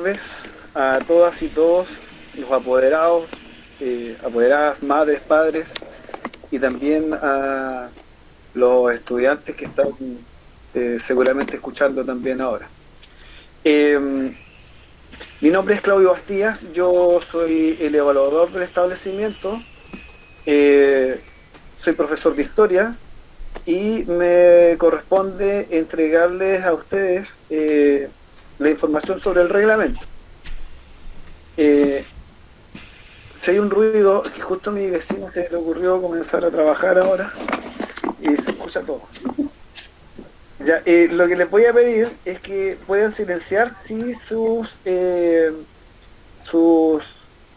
Tardes a todas y todos los apoderados, apoderadas, madres, padres y también a los estudiantes que están seguramente escuchando también ahora. Mi nombre es Claudio Bastías, yo soy el evaluador del establecimiento, soy profesor de historia y me corresponde entregarles a ustedes la información sobre el reglamento. Si hay un ruido, que justo a mi vecino se le ocurrió comenzar a trabajar ahora y se escucha todo. Ya, lo que les voy a pedir es que puedan silenciar sus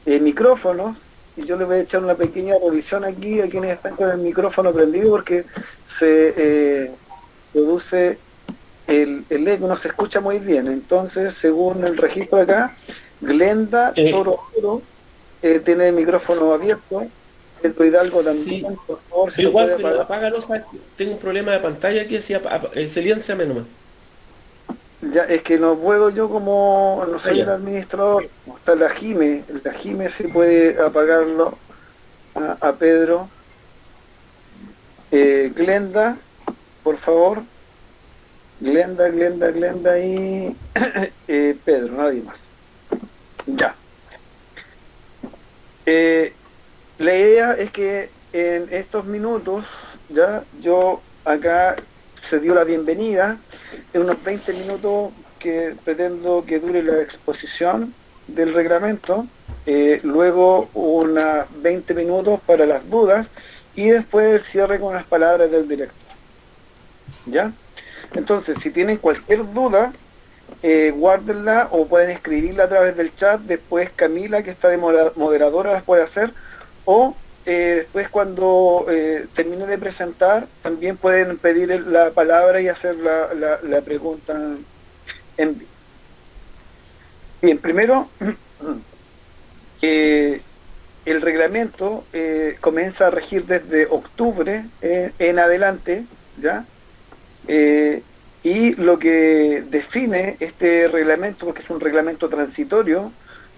micrófonos, y yo les voy a echar una pequeña revisión aquí a quienes están con el micrófono prendido porque se produce el eco, no se escucha muy bien. Entonces, según el registro acá, Glenda Toro tiene el micrófono abierto, Pedro Hidalgo también, Sí, por favor, si yo lo igual, puede pero apagar. apágalo, ¿sabes? Tengo un problema de pantalla aquí, silénciame nomás. Ya, es que no puedo yo, como no Ah, soy el ya. administrador, está la Jime sí puede apagarlo a Pedro. Glenda, por favor, Glenda y Pedro, nadie más. Ya. La idea es que en estos minutos, ya, yo acá se dio la bienvenida, en unos 20 minutos que pretendo que dure la exposición del reglamento, luego unas 20 minutos para las dudas y después el cierre con las palabras del director. ¿Ya? Entonces, si tienen cualquier duda, guárdenla o pueden escribirla a través del chat. Después Camila, que está de moderadora, las puede hacer, o después cuando termine de presentar también pueden pedir la palabra y hacer la pregunta en vivo. Bien, primero el reglamento comienza a regir desde octubre en adelante, ¿ya? Y lo que define este reglamento, porque es un reglamento transitorio,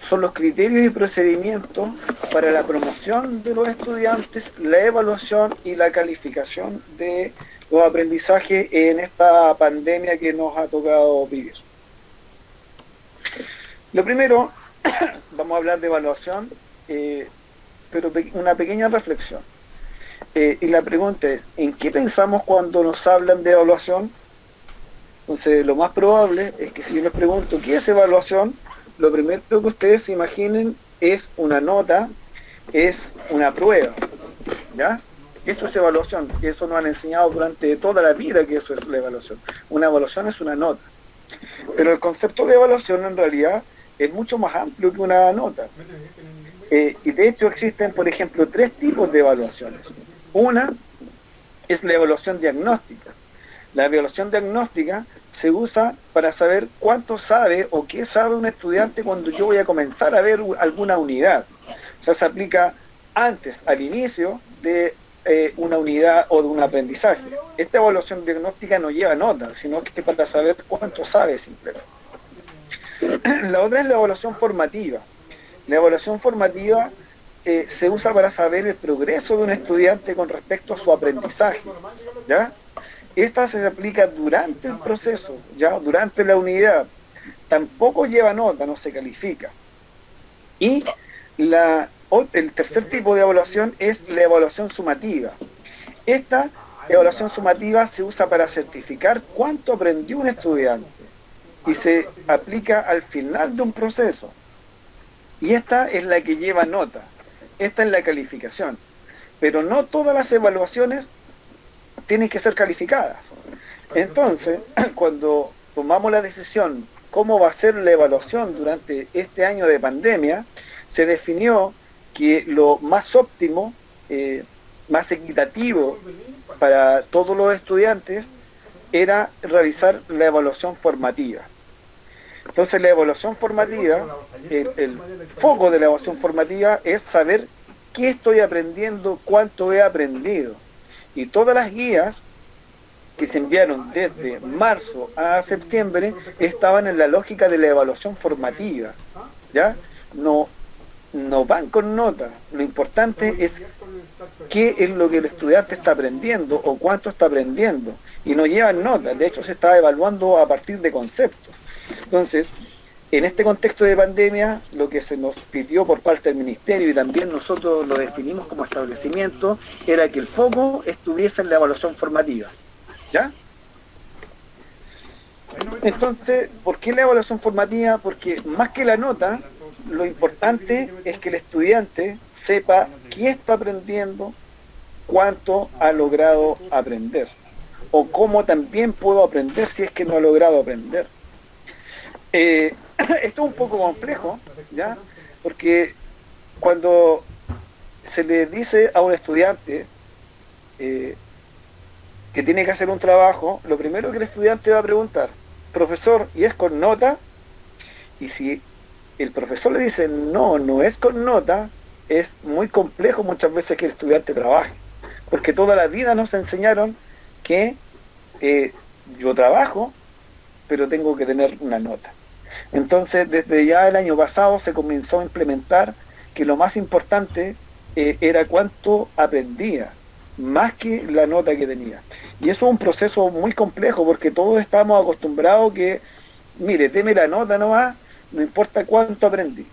son los criterios y procedimientos para la promoción de los estudiantes, la evaluación y la calificación de los aprendizajes en esta pandemia que nos ha tocado vivir. Lo primero, vamos a hablar de evaluación, pero una pequeña reflexión. Y la pregunta es, ¿en qué pensamos cuando nos hablan de evaluación? Entonces, lo más probable es que si yo les pregunto ¿qué es evaluación?, lo primero que ustedes se imaginen es una nota, es una prueba, ¿ya? Eso es evaluación, que eso nos han enseñado durante toda la vida, que eso es la evaluación. Una evaluación es una nota. Pero el concepto de evaluación en realidad es mucho más amplio que una nota. Y de hecho existen, por ejemplo, 3 tipos de evaluaciones. Una es la evaluación diagnóstica. La evaluación diagnóstica se usa para saber cuánto sabe o qué sabe un estudiante cuando yo voy a comenzar a ver alguna unidad. O sea, se aplica antes, al inicio de una unidad o de un aprendizaje. Esta evaluación diagnóstica no lleva notas, sino que es para saber cuánto sabe simplemente. La otra es la evaluación formativa. La evaluación formativa se usa para saber el progreso de un estudiante con respecto a su aprendizaje, ¿ya? Esta se aplica durante el proceso, ya durante la unidad. Tampoco lleva nota, no se califica. Y el tercer tipo de evaluación es la evaluación sumativa. Esta evaluación sumativa se usa para certificar cuánto aprendió un estudiante y se aplica al final de un proceso. Y esta es la que lleva nota. Esta es la calificación. Pero no todas las evaluaciones tienen que ser calificadas. Entonces, cuando tomamos la decisión cómo va a ser la evaluación durante este año de pandemia, se definió que lo más óptimo, más equitativo para todos los estudiantes era realizar la evaluación formativa. Entonces la evaluación formativa, el foco de la evaluación formativa es saber qué estoy aprendiendo, cuánto he aprendido. Y todas las guías que se enviaron desde marzo a septiembre estaban en la lógica de la evaluación formativa, ¿ya? No, no van con nota. Lo importante es qué es lo que el estudiante está aprendiendo o cuánto está aprendiendo. Y no llevan nota, de hecho se está evaluando a partir de conceptos. Entonces, en este contexto de pandemia, lo que se nos pidió por parte del Ministerio y también nosotros lo definimos como establecimiento, era que el foco estuviese en la evaluación formativa. ¿Ya? Entonces, ¿por qué la evaluación formativa? Porque más que la nota, lo importante es que el estudiante sepa qué está aprendiendo, cuánto ha logrado aprender, o cómo también puedo aprender si es que no ha logrado aprender. Esto es un poco complejo, ¿ya? Porque cuando se le dice a un estudiante que tiene que hacer un trabajo, lo primero que el estudiante va a preguntar, profesor, ¿y es con nota? Y si el profesor le dice, no, no es con nota, es muy complejo muchas veces que el estudiante trabaje, porque toda la vida nos enseñaron que yo trabajo, pero tengo que tener una nota. Entonces, desde ya el año pasado se comenzó a implementar que lo más importante era cuánto aprendía, más que la nota que tenía. Y eso es un proceso muy complejo, porque todos estamos acostumbrados que, mire, deme la nota nomás, no importa cuánto aprendí.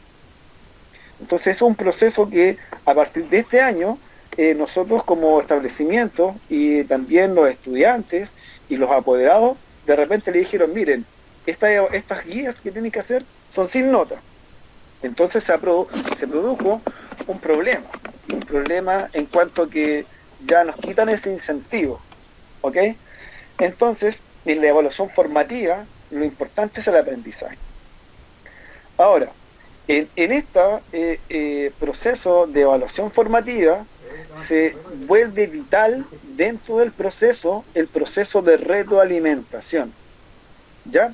Entonces, eso es un proceso que a partir de este año, nosotros como establecimiento y también los estudiantes y los apoderados, de repente le dijeron, miren, estas guías que tienen que hacer son sin nota. Entonces se produjo un problema en cuanto a que ya nos quitan ese incentivo, ¿ok? Entonces, en la evaluación formativa, lo importante es el aprendizaje. Ahora, en este proceso de evaluación formativa, se vuelve vital dentro del proceso el proceso de retroalimentación. ¿Ya?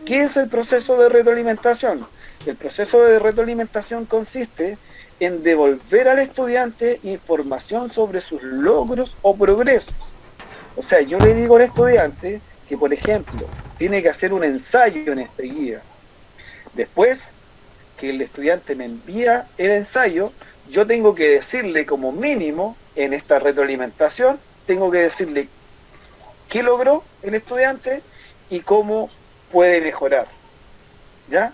¿Qué es el proceso de retroalimentación? El proceso de retroalimentación consiste en devolver al estudiante información sobre sus logros o progresos. O sea, yo le digo al estudiante que, por ejemplo, tiene que hacer un ensayo en esta guía. Después que el estudiante me envía el ensayo, yo tengo que decirle como mínimo en esta retroalimentación, tengo que decirle qué logró el estudiante y cómo puede mejorar. ¿Ya?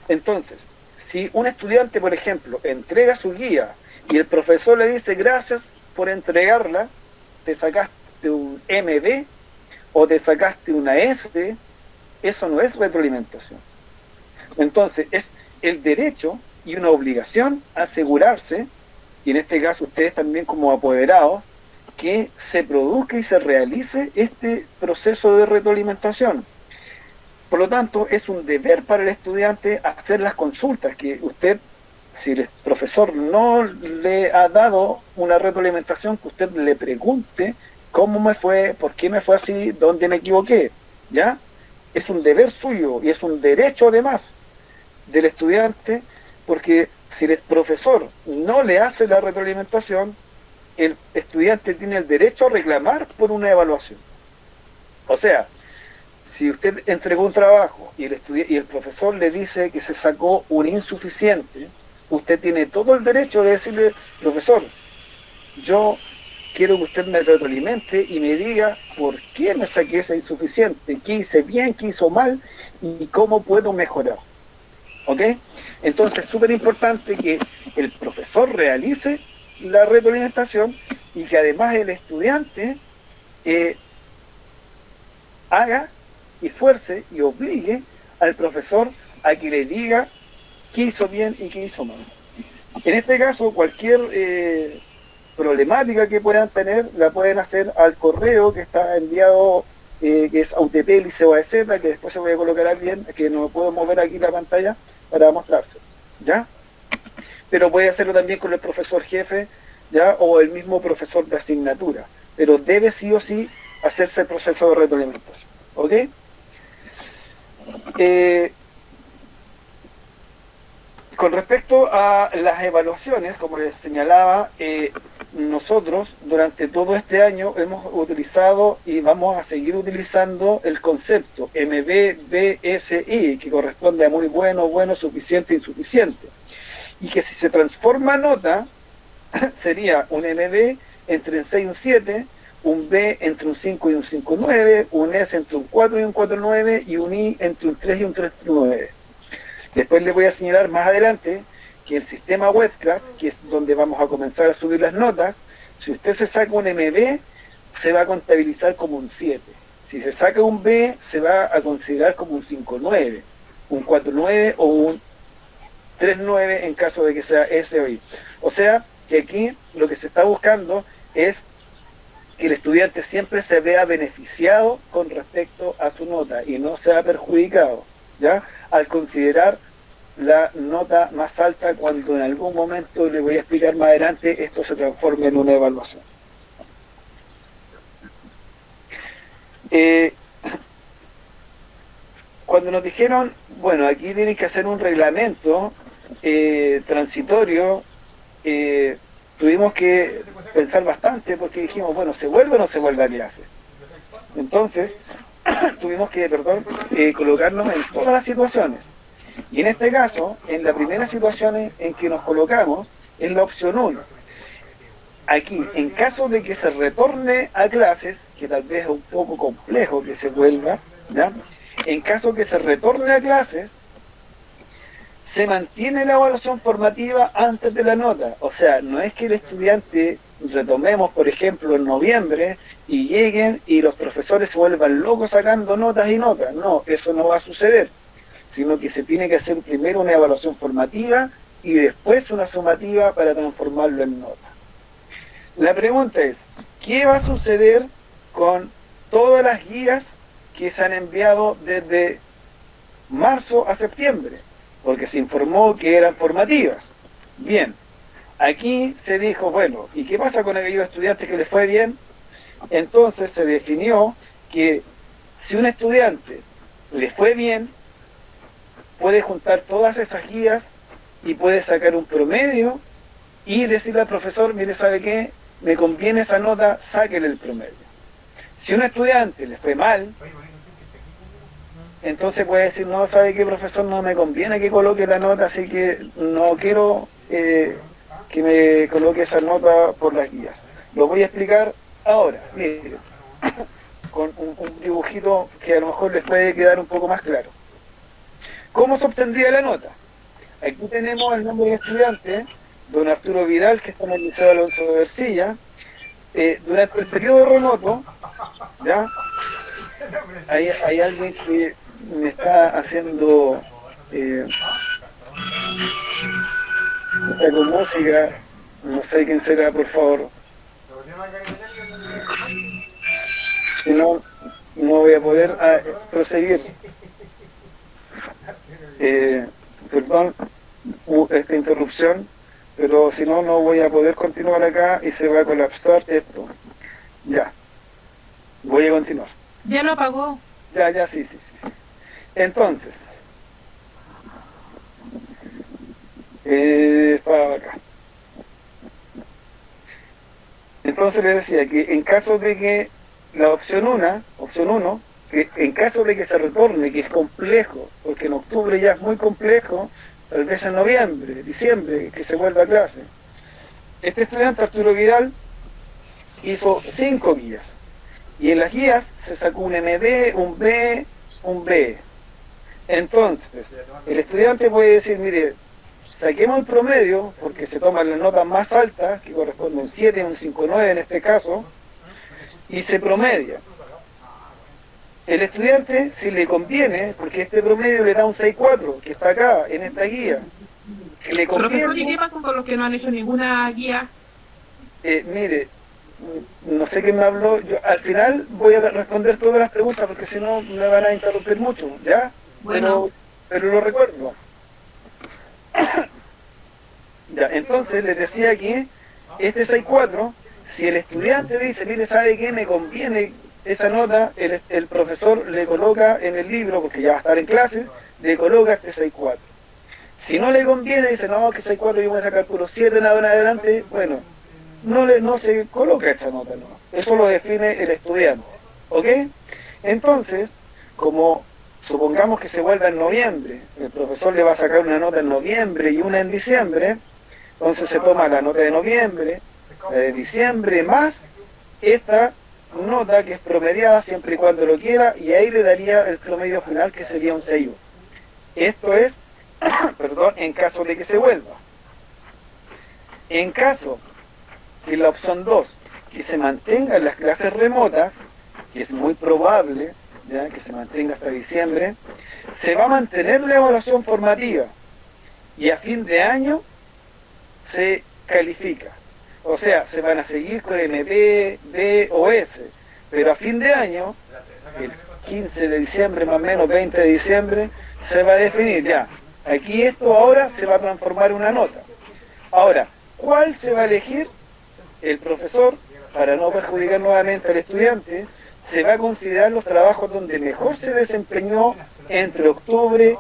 Entonces, si un estudiante, por ejemplo, entrega su guía y el profesor le dice gracias por entregarla, te sacaste un MD o te sacaste una S, eso no es retroalimentación. Entonces, es el derecho y una obligación asegurarse, y en este caso ustedes también como apoderados, que se produzca y se realice este proceso de retroalimentación. Por lo tanto, es un deber para el estudiante hacer las consultas, que usted, si el profesor no le ha dado una retroalimentación, que usted le pregunte cómo me fue, por qué me fue así, dónde me equivoqué, ¿ya? Es un deber suyo y es un derecho además del estudiante, porque si el profesor no le hace la retroalimentación, el estudiante tiene el derecho a reclamar por una evaluación. O sea, si usted entregó un trabajo y el profesor le dice que se sacó un insuficiente, usted tiene todo el derecho de decirle, profesor, yo quiero que usted me retroalimente y me diga por qué me saqué ese insuficiente, qué hice bien, qué hizo mal y cómo puedo mejorar. ¿Ok? Entonces es súper importante que el profesor realice la retroalimentación y que además el estudiante haga y fuerce y obligue al profesor a que le diga qué hizo bien y qué hizo mal. En este caso, cualquier problemática que puedan tener, la pueden hacer al correo que está enviado, que es autp.liceo.az, que después se voy a colocar a alguien, que no puedo mover aquí la pantalla para mostrarse, ¿ya? Pero puede hacerlo también con el profesor jefe, ¿ya? O el mismo profesor de asignatura, pero debe sí o sí hacerse el proceso de retroalimentación, ¿ok? Con respecto a las evaluaciones, como les señalaba, nosotros durante todo este año hemos utilizado y vamos a seguir utilizando el concepto MB-BSI, que corresponde a muy bueno, bueno, suficiente, insuficiente. Y que si se transforma nota, sería un MB entre un 6 y un 7, un B entre un 5 y un 5,9, un S entre un 4 y un 4,9 y un I entre un 3 y un 3,9. Después les voy a señalar más adelante que el sistema WebClass, que es donde vamos a comenzar a subir las notas, si usted se saca un MB, se va a contabilizar como un 7. Si se saca un B, se va a considerar como un 5,9, un 4,9 o un 3,9 en caso de que sea S o I. O sea, que aquí lo que se está buscando es que el estudiante siempre se vea beneficiado con respecto a su nota y no sea perjudicado, ¿ya? Al considerar la nota más alta cuando en algún momento, le voy a explicar más adelante, esto se transforme en una evaluación. Cuando nos dijeron, bueno, aquí tienen que hacer un reglamento transitorio, tuvimos que pensar bastante porque dijimos, bueno, ¿se vuelve o no se vuelve a clase? Entonces, tuvimos que, colocarnos en todas las situaciones. Y en este caso, en la primera situación en que nos colocamos, es la opción 1. Aquí, en caso de que se retorne a clases, que tal vez es un poco complejo que se vuelva, ¿ya? En caso que se retorne a clases, se mantiene la evaluación formativa antes de la nota. O sea, no es que el estudiante, retomemos por ejemplo en noviembre, y lleguen y los profesores se vuelvan locos sacando notas y notas. No, eso no va a suceder, sino que se tiene que hacer primero una evaluación formativa y después una sumativa para transformarlo en nota. La pregunta es, ¿qué va a suceder con todas las guías que se han enviado desde marzo a septiembre? Porque se informó que eran formativas. Bien, aquí se dijo, bueno, ¿y qué pasa con aquellos estudiantes que les fue bien? Entonces se definió que si un estudiante le fue bien, puede juntar todas esas guías y puede sacar un promedio y decirle al profesor, mire, ¿sabe qué? Me conviene esa nota, sáquele el promedio. Si un estudiante le fue mal, entonces puede decir, no, ¿sabe qué, profesor? No me conviene que coloque la nota, así que no quiero que me coloque esa nota por las guías. Lo voy a explicar ahora, mire, con un dibujito que a lo mejor les puede quedar un poco más claro. ¿Cómo se obtendría la nota? Aquí tenemos el nombre del estudiante, don Arturo Vidal, que está en el Liceo Alonso de Ercilla. Durante el periodo remoto, ¿ya? Hay alguien que me está haciendo está con música, no sé quién será, por favor. Si no, no voy a poder proseguir. Perdón esta interrupción, pero si no, no voy a poder continuar acá y se va a colapsar esto. Ya, voy a continuar. Ya lo apagó. Ya, sí. Entonces, para acá. Entonces les decía que en caso de que la opción 1, que en caso de que se retorne, que es complejo, porque en octubre ya es muy complejo, tal vez en noviembre, diciembre, que se vuelva a clase. Este estudiante, Arturo Vidal, hizo 5 guías. Y en las guías se sacó un MB, un B, un B. Entonces, el estudiante puede decir, mire, saquemos el promedio, porque se toman las notas más altas, que corresponden a un 7, un 5,9 en este caso, y se promedia. El estudiante, si le conviene, porque este promedio le da un 6,4, que está acá, en esta guía, si le Profesor, ¿y conviene, qué pasa con los que no han hecho ninguna guía? mire, no sé quién me habló, yo al final voy a responder todas las preguntas, porque si no me van a interrumpir mucho, ¿ya? Bueno. Pero lo recuerdo. Ya, entonces les decía que este 6,4, si el estudiante dice, mire, ¿sabe qué? Me conviene esa nota, el profesor le coloca en el libro, porque ya va a estar en clase, le coloca este 6,4. Si no le conviene, dice, no, que 6,4 yo voy a sacar puro 7 en adelante, bueno, no se coloca esa nota, no. Eso lo define el estudiante, ¿ok? Entonces, como supongamos que se vuelva en noviembre, el profesor le va a sacar una nota en noviembre y una en diciembre, entonces se toma la nota de noviembre, la de diciembre, más esta nota que es promediada siempre y cuando lo quiera, y ahí le daría el promedio final, que sería un 6. Esto es, perdón, en caso de que se vuelva. En caso que la opción 2, que se mantengan las clases remotas, que es muy probable, ¿ya?, que se mantenga hasta diciembre, se va a mantener la evaluación formativa y a fin de año se califica. O sea, se van a seguir con MP, B o S, pero a fin de año, el 15 de diciembre más o menos, 20 de diciembre, se va a definir ya. Aquí esto ahora se va a transformar en una nota. Ahora, ¿cuál se va a elegir? El profesor, para no perjudicar nuevamente al estudiante, se va a considerar los trabajos donde mejor se desempeñó entre octubre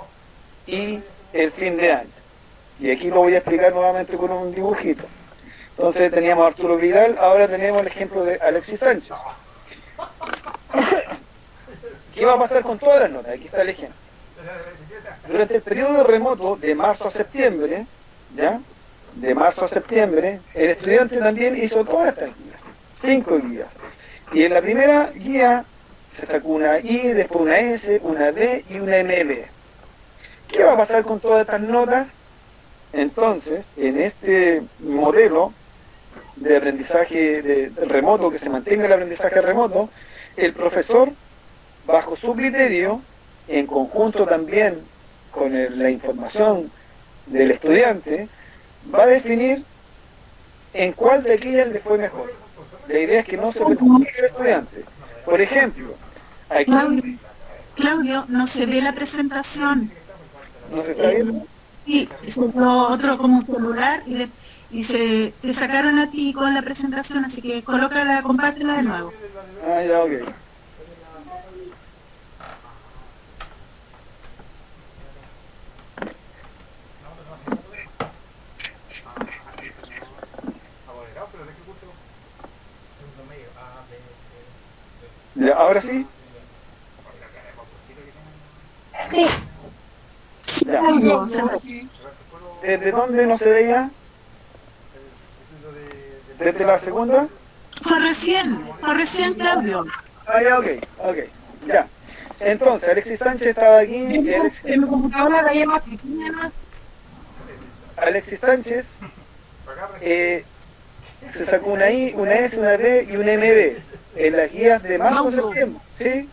y el fin de año. Y aquí lo voy a explicar nuevamente con un dibujito. Entonces teníamos a Arturo Vidal, ahora tenemos el ejemplo de Alexis Sánchez. ¿Qué va a pasar con todas las notas? Aquí está el ejemplo. Durante el periodo remoto de marzo a septiembre, ¿ya?, de marzo a septiembre, el estudiante también hizo todas estas guías, 5 guías. Y en la primera guía se sacó una I, después una S, una D y una MB. ¿Qué va a pasar con todas estas notas? Entonces, en este modelo de aprendizaje remoto, que se mantenga el aprendizaje remoto, el profesor, bajo su criterio, en conjunto también con la información del estudiante, va a definir en cuál de aquellas le fue mejor. La idea es que no se perjudique al estudiante. Por ejemplo, aquí... Claudio, no se ve la presentación. ¿No se está viendo? Sí, se dio otro como un celular y se te sacaron a ti con la presentación, así que colócala, compártela de nuevo. Ah, ya, ok. Ya, ahora sí. Sí. Ya. Claudio, ¿Desde dónde no se veía? ¿Desde la segunda? fue recién Claudio. Ah, ya, ok, ok. Ya. Entonces, Alexis Sánchez estaba aquí. Y En mi computadora la veía más pequeña, ¿no? Alexis Sánchez se sacó una I, una S, una D y una MB en las guías de marzo a septiembre. ¿Sí?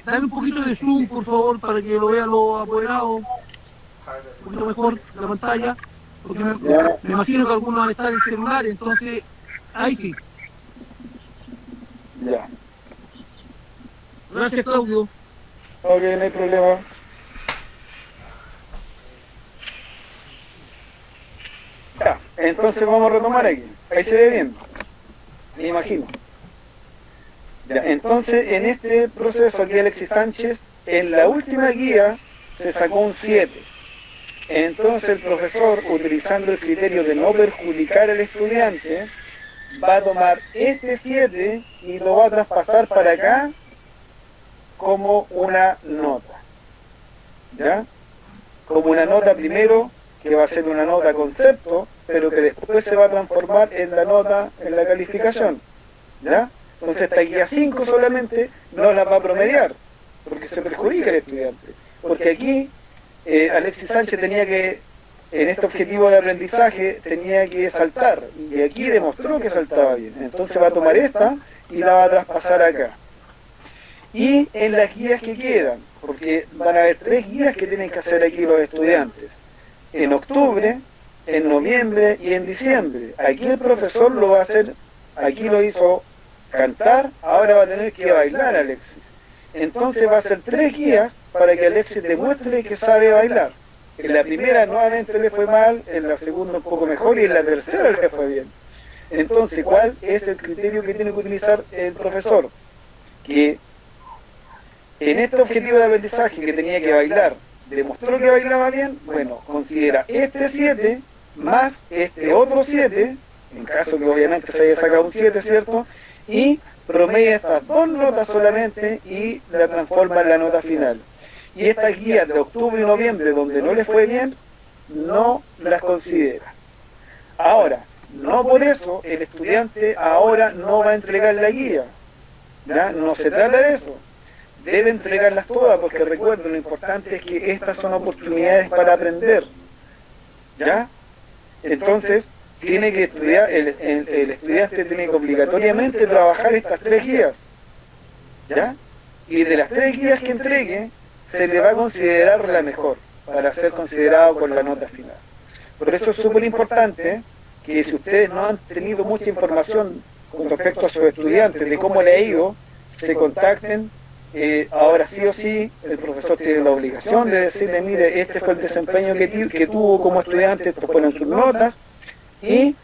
Dale un poquito de zoom, por favor, para que lo vean los apoderados. Un poquito mejor la pantalla. Porque me imagino que algunos van a estar en celular, entonces, ahí sí. Ya. Gracias, Claudio. Ok, no hay problema. Ya, entonces vamos a retomar aquí. Ahí se ve bien. Me imagino. Ya, entonces en este proceso aquí Alexis Sánchez, en la última guía se sacó un 7. Entonces el profesor, utilizando el criterio de no perjudicar al estudiante, va a tomar este 7 y lo va a traspasar para acá como una nota. ¿Ya? Como una nota primero, que va a ser una nota concepto, pero que después se va a transformar en la nota, en la calificación. ¿Ya? Entonces esta guía 5 solamente no la va a promediar, porque se perjudica al estudiante. Porque aquí Alexis Sánchez tenía que, en este objetivo de aprendizaje, tenía que saltar, y aquí demostró que saltaba bien. Entonces va a tomar esta y la va a traspasar acá. Y en las guías que quedan, porque van a haber 3 guías que tienen que hacer aquí los estudiantes. En octubre, en noviembre y en diciembre. Aquí el profesor lo va a hacer, aquí lo hizo cantar, ahora va a tener que bailar Alexis. Entonces va a hacer 3 guías para que Alexis demuestre que sabe bailar. En la primera nuevamente le fue mal, en la segunda un poco mejor y en la tercera le fue bien. Entonces, ¿cuál es el criterio que tiene que utilizar el profesor? Que en este objetivo de aprendizaje que tenía que bailar, demostró que bailaba bien, bueno, considera este 7 más este otro 7 en caso que obviamente se haya sacado un 7, ¿cierto? Y promedia estas 2 notas solamente y la transforma en la nota final. Y estas guías de octubre y noviembre, donde no le fue bien, no las considera. Ahora, no por eso el estudiante ahora no va a entregar la guía. ¿Ya? No se trata de eso. Debe entregarlas todas, porque recuerden, lo importante es que estas son oportunidades para aprender. ¿Ya? Entonces, tiene que estudiar, el estudiante tiene que obligatoriamente trabajar estas 3 guías. ¿Ya? Y de las 3 guías que entregue, se le va a considerar la mejor, para ser considerado con la nota final. Por eso es súper importante que si ustedes no han tenido mucha información con respecto a sus estudiantes, de cómo le ha ido, se contacten. Ahora sí o sí, el profesor tiene la obligación de decirle, mire, este fue el desempeño que tuvo como estudiante, estos fueron sus notas, y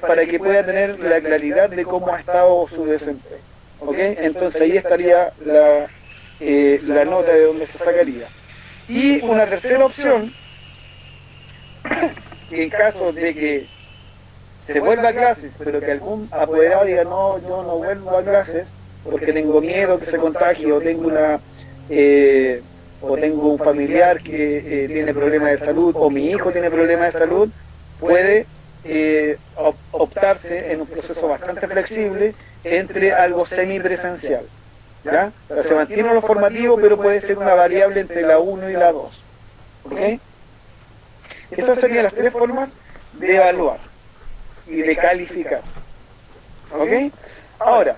para que pueda tener la claridad de cómo ha estado su desempeño. ¿Ok? Entonces ahí estaría la nota de donde se sacaría. Y una tercera opción, en caso de que se vuelva a clases, pero que algún apoderado diga, no, yo no vuelvo a clases porque tengo miedo que se contagie, o tengo un familiar que tiene problemas de salud, o mi hijo tiene problemas de salud, puede optarse en un proceso bastante flexible entre algo semipresencial. ¿Ya? O sea, se mantiene lo formativo, pero puede ser una variable entre la 1 y la 2. ¿Ok? Esas serían las 3 formas de evaluar y de calificar. ¿Ok? Ahora,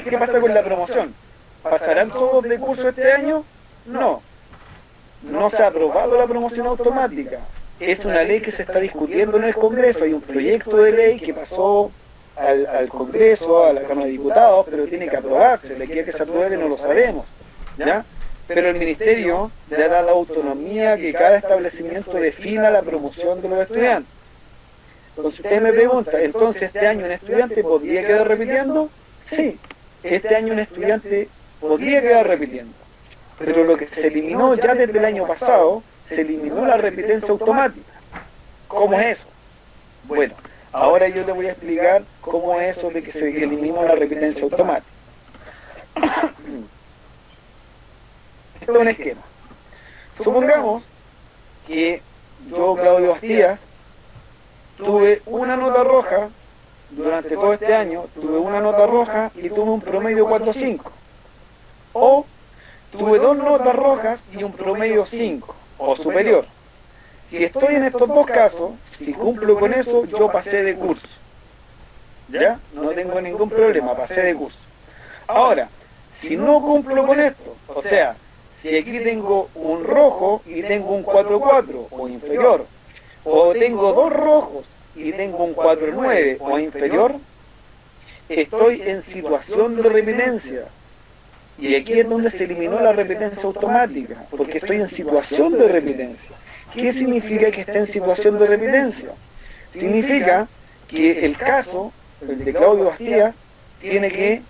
¿qué pasa con la promoción? ¿Pasarán todos de curso este año? No. No se ha aprobado la promoción automática. Es una ley que se está discutiendo en el Congreso. Hay un proyecto de ley que pasó al Congreso, a la Cámara de Diputados, pero tiene que aprobarse. De aquí a que se apruebe no lo sabemos, ¿ya? Pero el Ministerio le da la autonomía que cada establecimiento defina la promoción de los estudiantes. Entonces usted me pregunta, ¿entonces este año un estudiante podría quedar repitiendo? Sí, este año un estudiante podría quedar repitiendo. Pero lo que se eliminó ya desde el año pasado, se eliminó la repitencia automática. ¿Cómo es eso? Bueno, ahora yo le voy a explicar cómo es eso de que se eliminó la repitencia automática. Esto es un esquema. Supongamos que yo, Claudio Bastías, tuve una nota roja durante todo este año, tuve una nota roja y tuve un promedio 4.5. O tuve 2 notas rojas y un promedio 5 o superior. Si estoy en estos 2 casos, si cumplo con eso, yo pasé de curso. ¿Ya? No tengo ningún problema, pasé de curso. Ahora, si no cumplo con esto, o sea, si aquí tengo un rojo y tengo un 4.4 o inferior, o tengo 2 rojos y tengo un 4.9 o inferior, estoy en situación de repitencia. Y aquí es donde se eliminó la repitencia automática, porque estoy en situación de repitencia. ¿Qué significa que esté en situación de repitencia? Significa que el caso, el de Claudio Bastías, tiene que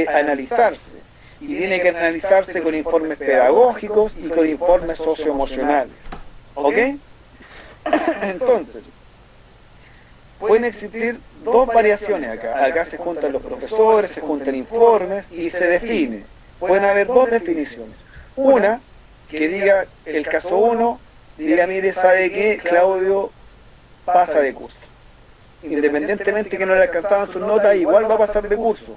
analizarse. Y tiene que analizarse con informes pedagógicos y con informes socioemocionales. ¿Ok? Entonces, pueden existir 2 variaciones acá. Acá se juntan los profesores, se juntan informes y se define. Pueden haber 2 definiciones. Una, que diga el caso 1, diga, mire, ¿sabe qué? Claudio pasa de curso. Independientemente que no le alcanzaban sus notas, igual va a pasar de curso.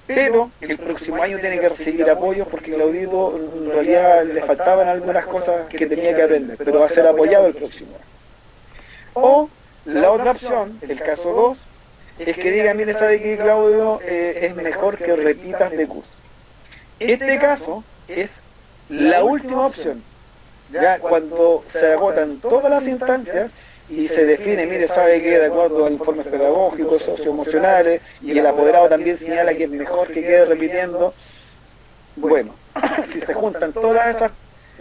Pero el próximo año tiene que recibir apoyo porque Claudito en realidad le faltaban algunas cosas que tenía que aprender, pero va a ser apoyado el próximo año. O la otra opción, el caso 2, es que diga, mire, ¿sabe qué, Claudio? Es mejor que repitas de curso. Este caso es la última opción, ya cuando se agotan todas las instancias y se define, mire, ¿sabe qué? De acuerdo a informes pedagógicos, socioemocionales, y el apoderado también señala que es mejor que quede repitiendo. Bueno, si se juntan todas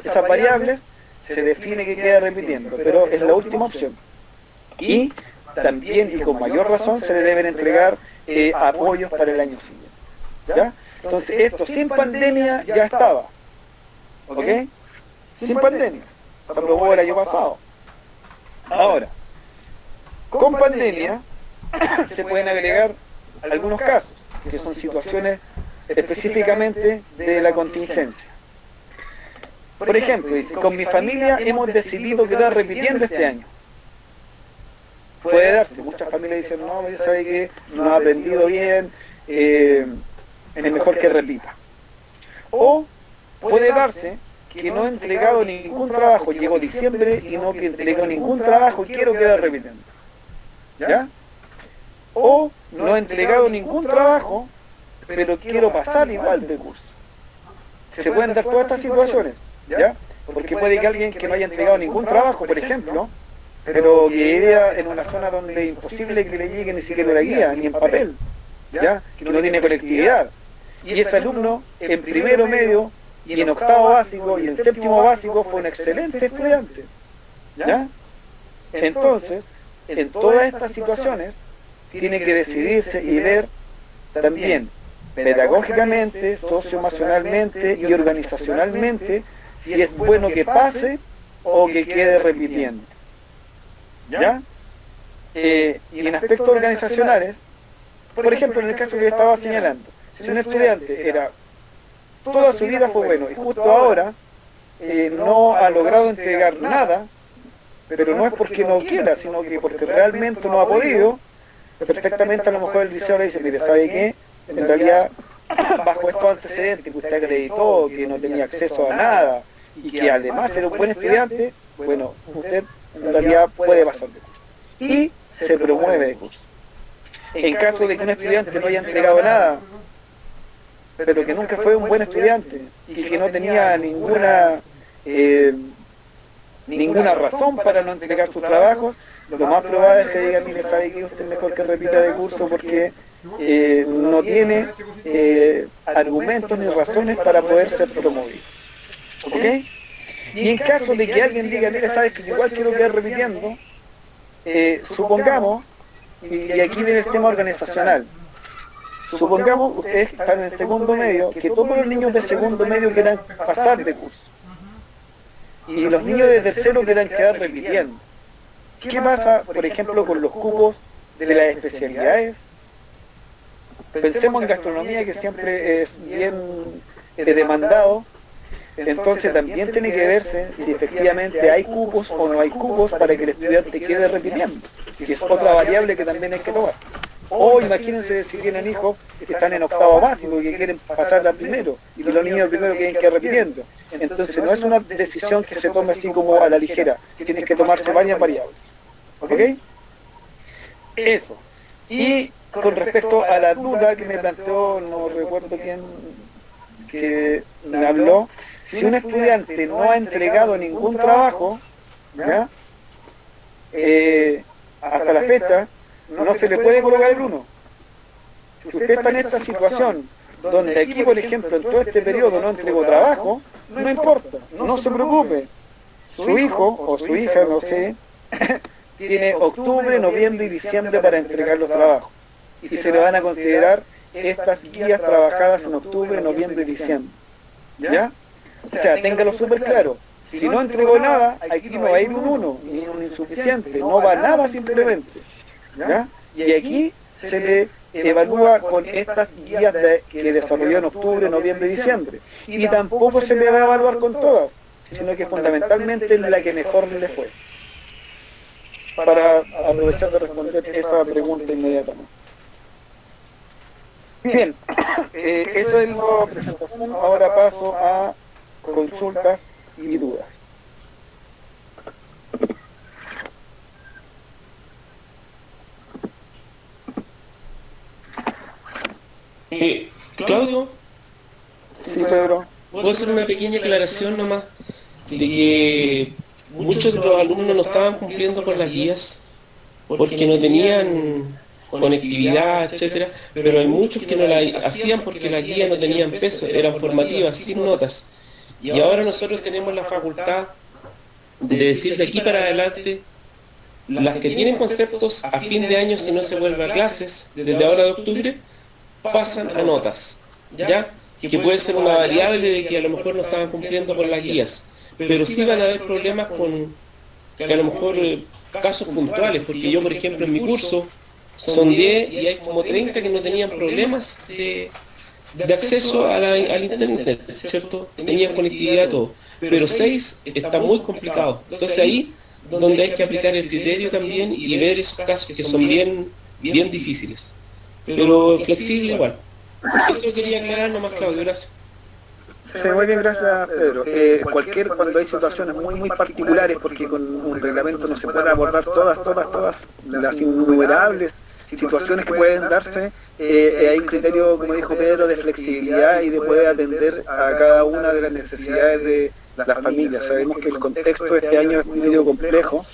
esas variables, se define que queda repitiendo, pero es la última opción. Y también, y con mayor razón, se le deben entregar apoyos para el año siguiente. ¿Ya? Entonces, esto sin pandemia ya estaba. ¿Ok? Sin pandemia. Se aprobó el año pasado. Ahora, Con pandemia se pueden agregar algunos casos, que son situaciones específicamente de la contingencia. Por ejemplo, dice, con mi familia hemos decidido quedar repitiendo este año. Puede darse, muchas familias dicen, no, sabe que no ha aprendido bien, es mejor que repita. O puede darse que no he entregado ningún trabajo, llegó diciembre y no entregó ningún trabajo y quiero quedar repitiendo. ¿Ya? O no he entregado ningún trabajo, pero quiero pasar igual de curso. Se pueden dar todas estas situaciones, ¿ya? Porque puede que alguien que no haya entregado ningún trabajo, por ejemplo, pero que vive en una zona donde es imposible que le llegue ni siquiera la guía, ni en papel, ¿ya? Que no tiene conectividad. Y ese alumno, en primero medio, y en octavo básico, y en séptimo básico, fue un excelente estudiante, ¿ya? Entonces, en todas estas situaciones, tiene que decidirse y ver también pedagógicamente, socioemocionalmente y organizacionalmente si es bueno que pase o que quede repitiendo. ¿Ya? Y en aspectos organizacionales, por ejemplo, en el caso que yo estaba señalando, si un estudiante era toda su vida fue bueno y justo ahora no ha logrado entregar nada, pero no es porque no quiera, sino que porque realmente no ha podido, perfectamente a lo mejor el liceo le dice, mire, ¿sabe qué? En realidad, bajo estos antecedentes que usted acreditó, que no tenía acceso a nada, y que además era un buen estudiante, bueno, usted en realidad puede pasar de curso. Y se promueve de curso. En caso de que un estudiante no haya entregado nada, pero que nunca fue un buen estudiante, y que no tenía ninguna razón para no entregar sus trabajos, lo más probable es que diga, mire, sabe que usted es mejor que repita de curso porque no tiene argumentos ni razones para poder ser promovido. ¿Ok? Y en caso de que alguien diga, mire, sabes que igual quiero quedar repitiendo, supongamos, y aquí viene el tema organizacional, supongamos ustedes que están en segundo medio, que todos los niños de segundo medio quieran pasar de curso, y los niños de tercero quieran quedar repitiendo. ¿Qué pasa, por ejemplo, con los cupos de las especialidades? Pensemos en gastronomía, que siempre es bien demandado, entonces también tiene que verse si efectivamente hay cupos o no hay cupos para que el estudiante quede repitiendo, que es otra variable que también hay que tomar. O imagínense si tienen hijos que están en octavo básico y que quieren pasar al primero, y los niños del primero quieren quedar repitiendo. Entonces no es una decisión que se tome así como a la ligera, tienen que tomarse varias variables. ¿Ok? Eso. Y con respecto a la duda que me planteó, no recuerdo quién que me habló, si un estudiante no ha entregado ningún trabajo, ¿ya? Hasta la fecha, no se le puede colocar el 1. Si usted está en esta situación, donde aquí, por ejemplo, en todo este periodo no entregó trabajo, no importa, no se preocupe. Su hijo o su hija, no sé, tiene octubre, noviembre y diciembre para entregar los trabajos. Y se le van a considerar estas guías trabajadas en octubre, noviembre y diciembre. ¿Ya? O sea, téngalo súper claro. Si no entregó nada, aquí no va a ir un 1, ni un insuficiente, no va nada simplemente. ¿Ya? Y aquí se le evalúa con estas guías que desarrolló en octubre, noviembre y diciembre. Y tampoco se le va a evaluar con todas, sino que fundamentalmente es la que mejor le fue. Para aprovechar de responder esa pregunta inmediatamente. Bien, esa es la presentación. Ahora paso a consultas y dudas. Claudio, Sí, Pedro. ¿puedo hacer una pequeña aclaración nomás? De que muchos de los alumnos no estaban cumpliendo con las guías porque no tenían conectividad, etcétera, pero hay muchos que no la hacían porque las guías no tenían peso, eran formativas, sin notas. Y ahora nosotros tenemos la facultad de decir de aquí para adelante, las que tienen conceptos a fin de año, si no se vuelve a clases, desde ahora de octubre, pasan a notas, ¿ya? Que puede ser una variable de que a lo mejor no estaban cumpliendo con las guías, pero sí van a haber problemas que a lo mejor casos puntuales, porque yo por ejemplo en mi curso son 10 y hay como 30 que no tenían problemas de acceso al internet, ¿cierto? Tenían conectividad todo, pero 6 está muy complicado. Entonces ahí donde hay que aplicar el criterio también y ver esos casos que son bien difíciles, pero flexible igual. Eso quería aclarar nomás, Claudio, gracias. Sí, muy bien, gracias Pedro. Cuando hay situaciones muy particulares, porque con un reglamento no se puede abordar todas las innumerables situaciones que pueden darse, hay un criterio, como dijo Pedro, de flexibilidad y de poder atender a cada una de las necesidades de las familias. Sabemos que el contexto de este año es medio complejo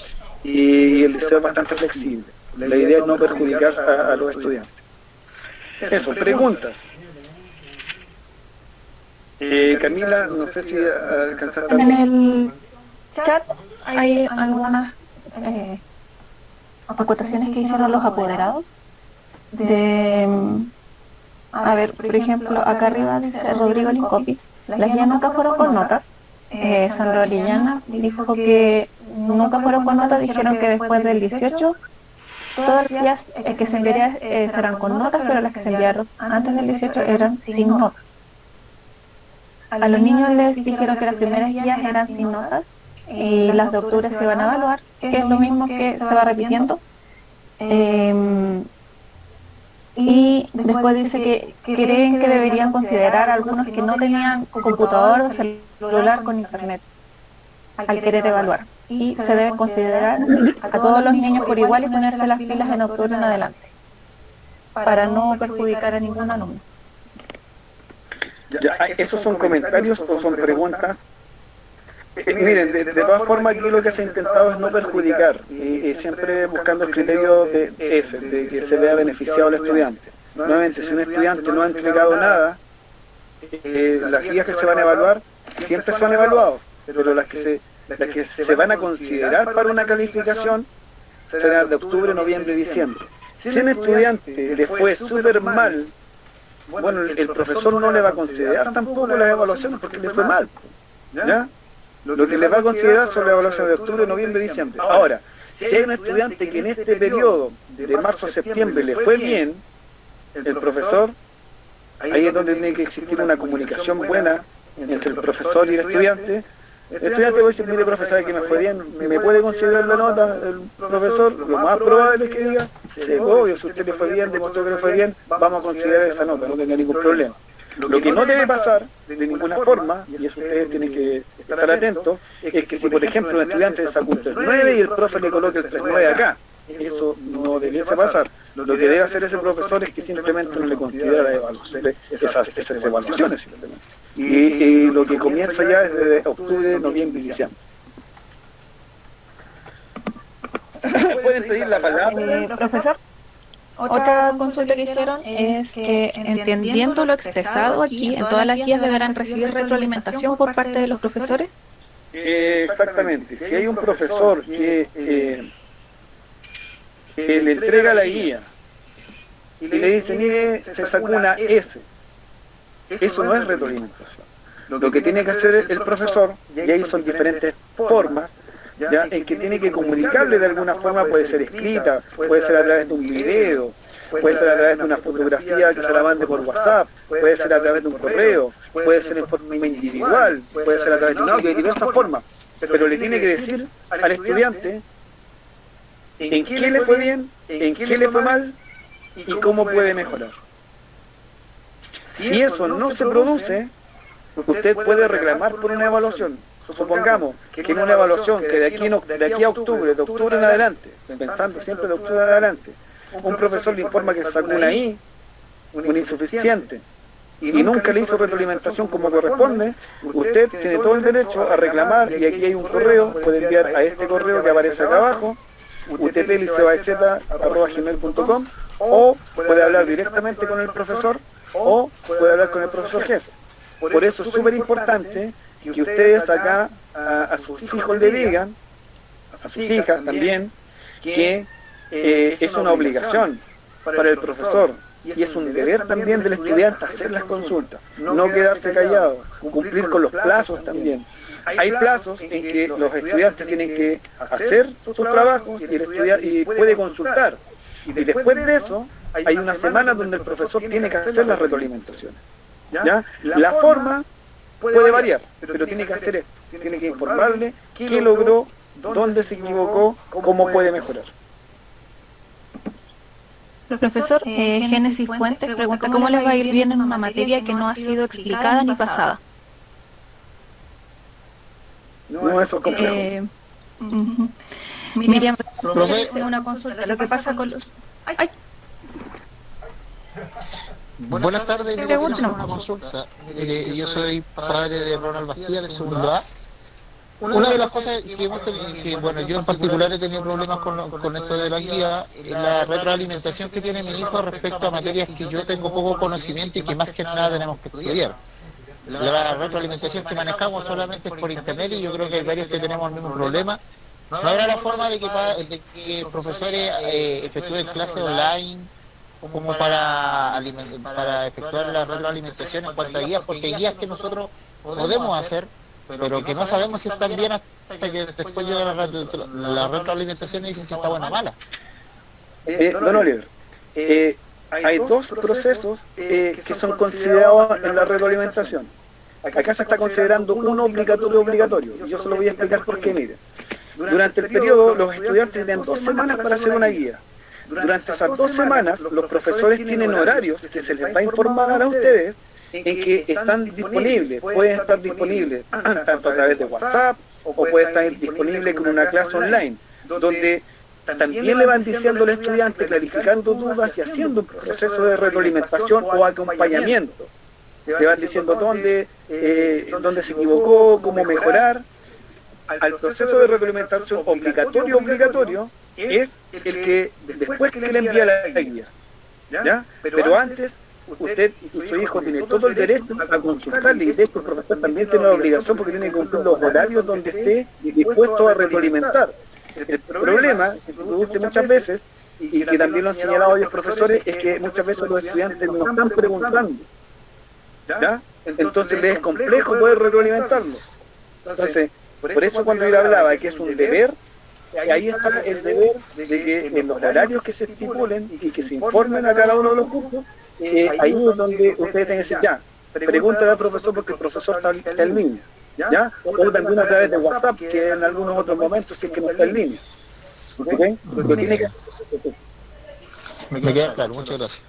y el liceo es bastante flexible. La idea es no perjudicar a los estudiantes. Eso, preguntas. Camila, no sé si alcanzaste En algo. el chat hay algunas acotaciones que hicieron los apoderados a ver, por ejemplo, acá arriba dice Rodrigo Lincopi, las guías nunca fueron con notas. Sandra Orellana dijo que nunca fueron con notas, dijeron que después del 18 todas las guías que se enviarían serán con notas, pero las que se enviaron antes del 18 eran sin notas. A los niños les dijeron que las primeras guías eran sin notas y las de octubre se van a evaluar, que es lo mismo que se va repitiendo. Y después dice que creen que deberían considerar a algunos que no tenían computador o celular con internet al querer evaluar. Y se debe considerar a todos los niños por igual y ponerse las pilas en octubre en adelante, para no perjudicar a ningún alumno. Ya, ¿esos son comentarios o son preguntas? Miren, de todas formas aquí lo que se ha intentado es no perjudicar y siempre buscando el criterio de que se vea beneficiado al estudiante. Nuevamente, si un estudiante no ha entregado nada, las guías que se van a evaluar siempre son evaluados, pero las que se van a considerar para una calificación serán de octubre, noviembre y diciembre. Si a un estudiante le fue súper mal, bueno, el profesor no le va a considerar tampoco las evaluaciones porque le fue mal, ¿ya? Lo que le va a considerar son las evaluaciones de octubre, noviembre y diciembre. Ahora, si hay un estudiante que en este periodo, de marzo a septiembre, le fue bien, el profesor, ahí es donde tiene que existir una comunicación buena entre el profesor y el estudiante. El estudiante va a decir, mire profe, sabe que me fue bien, ¿me puede considerar la nota? El profesor, lo más probable es que diga, sí, obvio, si usted le fue bien, demostró que le fue bien, vamos a considerar esa nota, no tenga ningún problema. Lo que no debe pasar de ninguna forma, y eso ustedes tienen que estar atentos, es que si por ejemplo un estudiante sacó un 3.9 y el profe le coloca el 3.9 acá, eso no debiese pasar. Lo que debe hacer ese profesor es que simplemente no le considera la evaluación, esas evaluaciones simplemente. Y lo que comienza ya es desde octubre, noviembre y diciembre. ¿Pueden pedir la palabra? Profesor, otra consulta que hicieron es que, entendiendo lo expresado aquí, en todas las guías deberán recibir retroalimentación por parte de los profesores. Exactamente. Si hay un profesor que le entrega la guía y le dice, mire, se sacó una S, eso no es retroalimentación. Lo que tiene que hacer el profesor, y ahí son diferentes formas, ya en que tiene que comunicarle de alguna forma, puede ser escrita, puede ser a través de un video, puede ser a través de una fotografía que se la mande por WhatsApp, puede ser a través de un correo, puede ser en forma individual, puede ser a través de un audio, de diversas formas, pero le tiene que decir al estudiante en qué le fue bien, en qué le fue mal y cómo puede mejorar. Si eso no se produce, usted puede reclamar por una evaluación. Supongamos que en una evaluación que de aquí a octubre, de octubre en adelante, pensando siempre de octubre en adelante, un profesor le informa que sacó una I, un insuficiente, y nunca le hizo retroalimentación como corresponde, usted tiene todo el derecho a reclamar, y aquí hay un correo, puede enviar a este correo que aparece acá abajo, utplicebaz@gmail.com, o puede hablar directamente con el profesor, o puede hablar con el profesor jefe. Por eso es súper importante que ustedes acá a sus hijos le digan, a sus hijas también, que es una obligación para el profesor y es un deber también del estudiante hacer las consultas, no quedarse callado, cumplir con los plazos también. Hay plazos en que los estudiantes tienen que hacer sus trabajos y el estudiante puede consultar. Y después de eso, hay una semana donde el profesor tiene que hacer las retroalimentaciones. ¿Ya? La forma puede variar, pero tiene que hacer esto. Tiene que informarle qué logró, dónde se equivocó, cómo puede mejorar. Profesor, Génesis Fuentes pregunta cómo les va a ir bien en una materia que no ha sido explicada ni pasada. No, eso es complejo. Ujú. Miriam, Profe. hace una consulta. Lo que pasa con los... Ay, Buenas tardes, mire, quiero hacer una consulta. Mire, yo soy padre de Ronald Bastía, de segundo A. Una de las cosas que hemos tenido, que bueno, yo en particular he tenido problemas con esto de la guía, es la retroalimentación que tiene mi hijo respecto a materias que yo tengo poco conocimiento y que más que nada tenemos que estudiar. La retroalimentación que manejamos solamente es por internet y yo creo que hay varios que tenemos el mismo problema. ¿No habrá la forma de que profesores efectúen clases online como para efectuar la retroalimentación en cuanto a guías? Porque hay guías que nosotros podemos hacer, pero que no sabemos si están bien hasta que después llega la retroalimentación y dicen si está buena o mala. Don Oliver, hay dos procesos que son considerados en la retroalimentación. Acá se está considerando uno obligatorio, y yo se lo voy a explicar por qué. Mire, durante el periodo los estudiantes tienen 2 semanas para hacer una guía. Durante esas 2 semanas los profesores tienen horarios que se les va a informar a ustedes en que están disponibles, pueden estar disponibles tanto a través de WhatsApp o puede estar disponible con una clase online, donde también le van diciendo al estudiante, clarificando dudas y haciendo un proceso de retroalimentación o acompañamiento. Le van diciendo dónde se equivocó, cómo mejorar. Al proceso de retroalimentación obligatorio es el que después que le envía la guía, ¿ya? Pero antes usted y su hijo tiene todo el derecho a consultarle, y de hecho el profesor también tiene la obligación porque tiene que cumplir los horarios donde esté dispuesto a retroalimentar. El problema que se produce muchas veces, y que también lo han señalado varios profesores, es que muchas veces los estudiantes nos están preguntando, ¿ya? Entonces les es complejo poder retroalimentarlo. Entonces, por eso cuando yo hablaba que es un deber, ahí está el deber de que en los horarios que se estipulen y que se informen a cada uno de los cursos, ahí es donde ustedes tienen que decir, ya, pregúntale al profesor porque el profesor está en línea, ¿ya? O también a través de WhatsApp, que en algunos otros momentos si es que no está en línea. ¿Ok? Lo tiene que... Me queda claro, muchas gracias.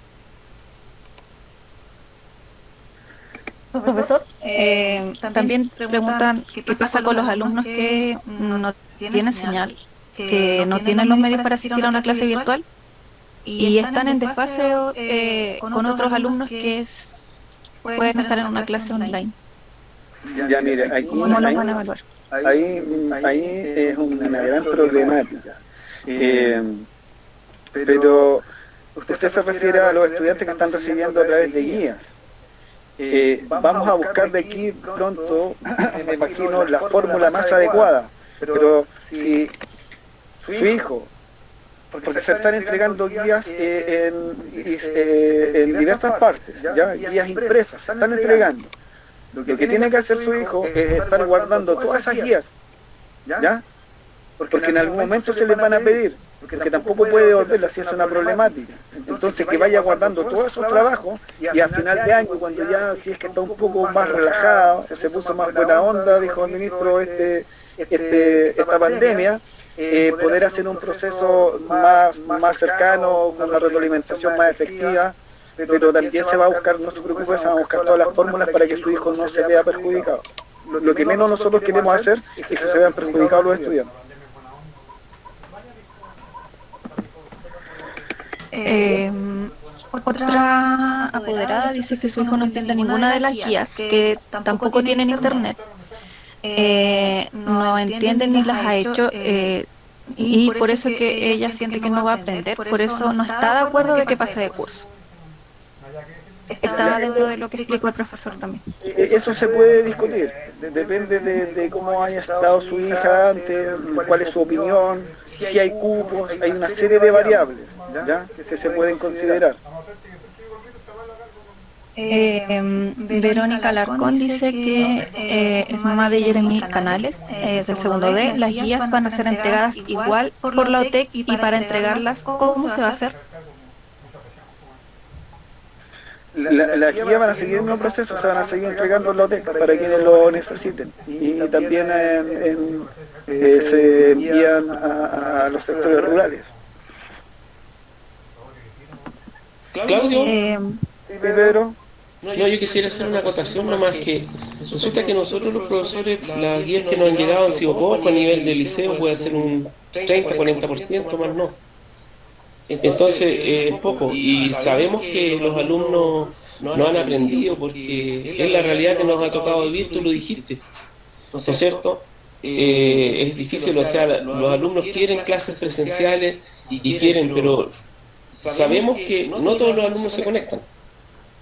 profesor, también preguntan qué pasa con los alumnos que no tienen señal, que no tienen los medios para asistir a una clase virtual y están en desfase con otros alumnos que pueden estar en una clase online. Ya mire, aquí, ¿Cómo los van a evaluar? ahí es una gran problemática. Pero usted se refiere a los estudiantes que están recibiendo a través de guías. Vamos a buscar de aquí pronto, me imagino, la fórmula más adecuada. Pero si su hijo, porque se están entregando guías en diversas partes, ¿ya? Guías impresas, se están entregando. Lo que tiene que hacer su hijo es estar guardando todas esas guías, ¿ya? Porque en algún momento se les van a pedir, porque tampoco puede devolverlas si es una problemática. Entonces que vaya guardando todos esos trabajos y a final de año, cuando ya si es que está un poco más relajado, se puso más buena onda, dijo el ministro, esta pandemia, poder hacer un proceso más cercano, con una retroalimentación más efectiva, pero también se va a buscar, no se preocupe, se van a buscar todas las fórmulas para que su hijo no se vea perjudicado. Lo que menos nosotros queremos hacer es que se vean perjudicados los estudiantes. Otra apoderada dice que su hijo no entiende ninguna de las guías, que tampoco tienen internet, no entiende ni las ha hecho, y por eso que ella siente que no va a aprender, por eso no está de acuerdo de que pase de curso. Está dentro de lo que explicó el profesor también. Eso se puede discutir, depende de cómo haya estado su hija antes, cuál es su opinión, si hay cupos, hay una serie de variables, ¿ya? Que se pueden considerar. Verónica Alarcón dice que es mamá de Jeremy Canales, del segundo D. Las guías van a ser entregadas igual por la OTEC y para entregarlas, ¿cómo se va a hacer? Las guías van a seguir en un proceso, se van a seguir entregando en la OTEC para quienes lo necesiten. Y también se envían a los sectores rurales. Claudio, Sí, Pedro. no, yo quisiera hacer una acotación nomás que resulta que nosotros los profesores, las guías que nos han llegado han sido pocos a nivel de liceo, puede ser un 30-40%, más no. Entonces es poco y sabemos que los alumnos no han aprendido porque es la realidad que nos ha tocado vivir, tú lo dijiste, ¿no es cierto? Es difícil, o sea, los alumnos quieren clases presenciales y quieren, pero sabemos que no todos los alumnos se conectan.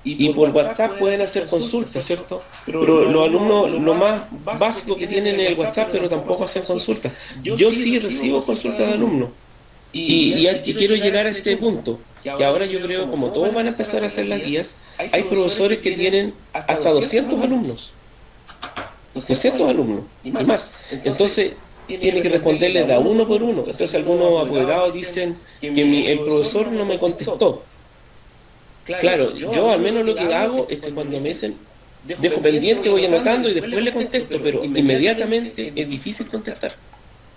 Y por WhatsApp pueden hacer consultas, ¿cierto? Pero los alumnos lo más básico que tienen es el WhatsApp, pero tampoco hacen consultas. Yo sí recibo consultas de alumnos. Y quiero llegar a este punto, que ahora yo creo, como todos van a empezar a hacer las guías, hay profesores que tienen hasta 200 alumnos. 200 alumnos, y más. Entonces, tiene que responderles de a uno por uno. Entonces, algunos apoderados dicen que el profesor no me contestó. Claro, yo al menos lo que hago es que cuando me dicen, dejo pendiente, voy anotando y después le contesto, pero inmediatamente es difícil contestar.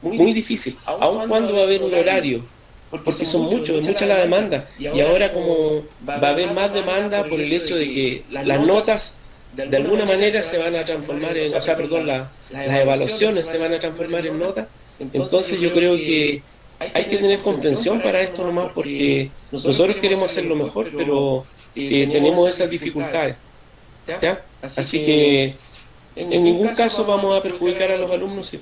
Muy difícil, aun cuando va a haber un horario, porque son muchos, es mucha la demanda, y ahora como va a haber más demanda por el hecho de que las notas de alguna manera se van a transformar en, o sea, perdón, las evaluaciones se van a transformar en notas, entonces yo creo que hay que tener comprensión para esto nomás, porque nosotros queremos hacerlo mejor, pero tenemos esas dificultades, ¿ya? Así que en ningún caso vamos a perjudicar a los alumnos, ¿sí?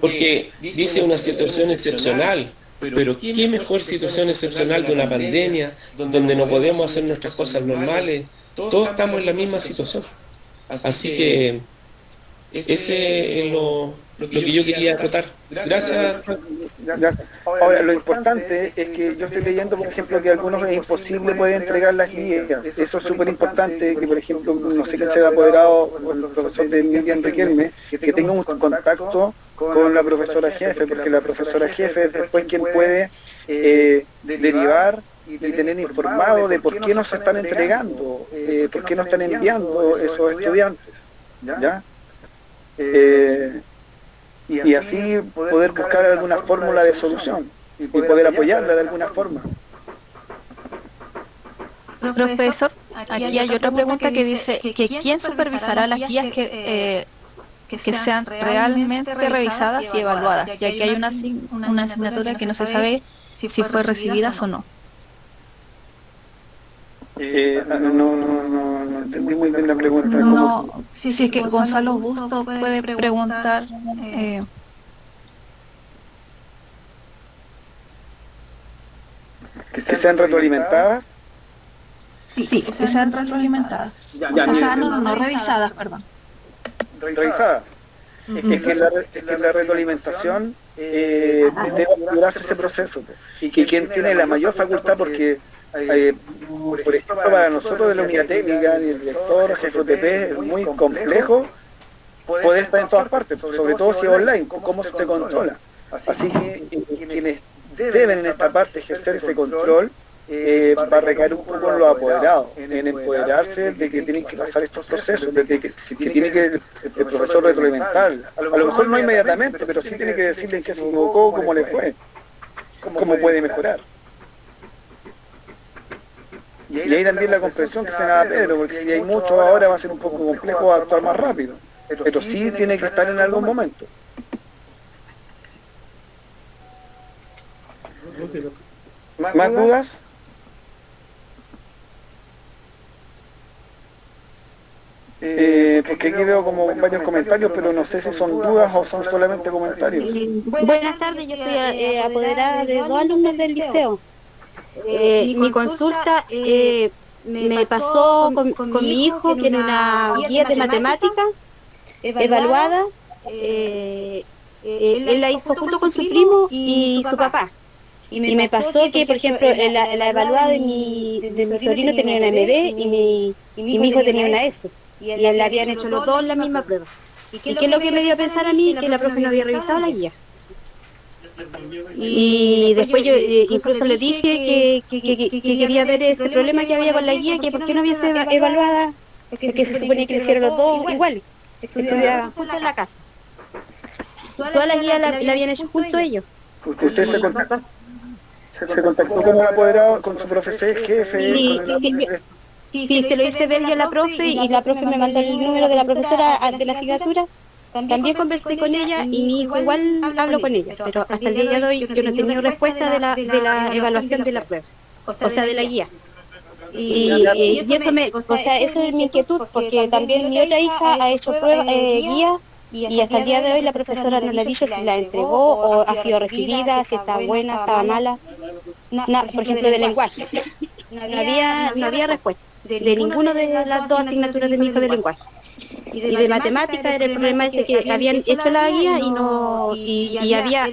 Porque dice una situación excepcional, pero ¿qué mejor situación excepcional de una pandemia, donde no podemos hacer nuestras cosas normales? Todos estamos en la misma situación. Así que ese es lo que yo quería acotar. Gracias. Ahora, lo importante es que yo estoy leyendo, por ejemplo, que algunos es imposible poder entregar las guías. Eso es súper importante, que por ejemplo, no sé quién se ha apoderado, o el profesor de Miriam Riquelme, que tenga un contacto con la profesora jefe, porque la profesora jefe es después quien puede derivar y tener informado de por qué no se están entregando, por qué no están enviando esos estudiantes, ¿ya? Y así poder buscar alguna fórmula de solución y poder apoyarla de alguna forma. Profesor, aquí hay otra pregunta que dice que ¿quién supervisará las guías que sean realmente revisadas y evaluadas, ya que hay una asignatura que no se sabe si fue recibida o no? No entendí muy bien la pregunta. No, si es que Gonzalo Busto puede preguntar. ¿Que sean retroalimentadas? Sí, que sean retroalimentadas. O sea, no revisadas, perdón. Revisadas. Es que la retroalimentación debe asegurarse ese proceso, y que quien tiene la mayor facultad, porque por ejemplo, para nosotros de la unidad técnica, el director, GFTP, es muy complejo poder estar en todas partes, sobre todo si es online, cómo se controla. Así que quienes deben en esta parte ejercer ese control va a recaer un poco en los apoderados, en empoderarse de que tienen que pasar estos procesos, de que tiene que el profesor retroalimentar. A lo mejor no inmediatamente, pero sí tiene que decirle en qué se equivocó, cómo le fue, cómo puede mejorar. Y ahí también la comprensión que se da a Pedro, porque si hay muchos ahora va a ser un poco complejo actuar más rápido, pero sí tiene que estar en algún momento. ¿Más dudas? Porque aquí veo como varios comentarios, pero no sé si son dudas o son solamente comentarios. Buenas tardes, yo soy apoderada de 2 alumnos del liceo. Mi consulta me pasó con mi hijo, que en una guía de matemáticas evaluada, él la hizo junto con su primo y su papá. Y me pasó que, por ejemplo, la evaluada de mi sobrino tenía una MB y mi hijo tenía una S. Y le habían hecho los dos la misma prueba. ¿Y qué es lo que me dio a pensar a mí? Que la profe no había revisado la guía. Y después yo incluso le dije que quería ver ese problema que había con la guía, que por qué no había sido evaluada, porque se suponía que le hicieron los dos igual, estudiaban juntos en la casa. Toda la guía la habían hecho juntos ellos. ¿Usted se contactó con un apoderado, con su profesor jefe? Sí, se lo hice ver yo a la profe y la profe me mandó el número de la profesora de la asignatura. También conversé con ella y mi hijo igual habló con ella, pero hasta el día de hoy yo no he tenido respuesta de la evaluación de la prueba, o sea, de la guía. Y eso eso es mi inquietud, porque también mi otra hija ha hecho guía y hasta el día de hoy la profesora no le ha dicho si la entregó o ha sido recibida, si está buena, estaba mala. Por ejemplo, de lenguaje. No había respuesta de ninguna de las dos asignaturas de mi hijo de lenguaje. Y de matemática era el problema ese que habían hecho la guía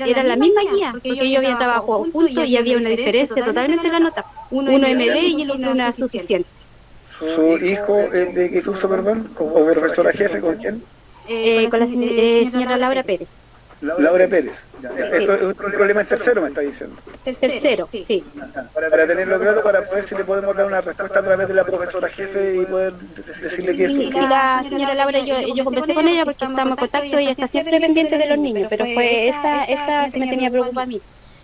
era la misma guía, porque ellos habían trabajado juntos y había una diferencia totalmente en la nota. Uno MD y el otro una suficiente. ¿Su hijo es de qué curso, perdón? ¿O profesora jefe con quién? Con la señora Laura Pérez. Laura Pérez. Esto es un problema en tercero, me está diciendo. Tercero, sí. Para tenerlo claro, para poder si le podemos dar una respuesta a través de la profesora jefe y poder decirle que sí, la señora Laura, yo conversé con ella porque estamos en contacto y ella está siempre pendiente de los niños, pero fue esa que me tenía preocupada a mí.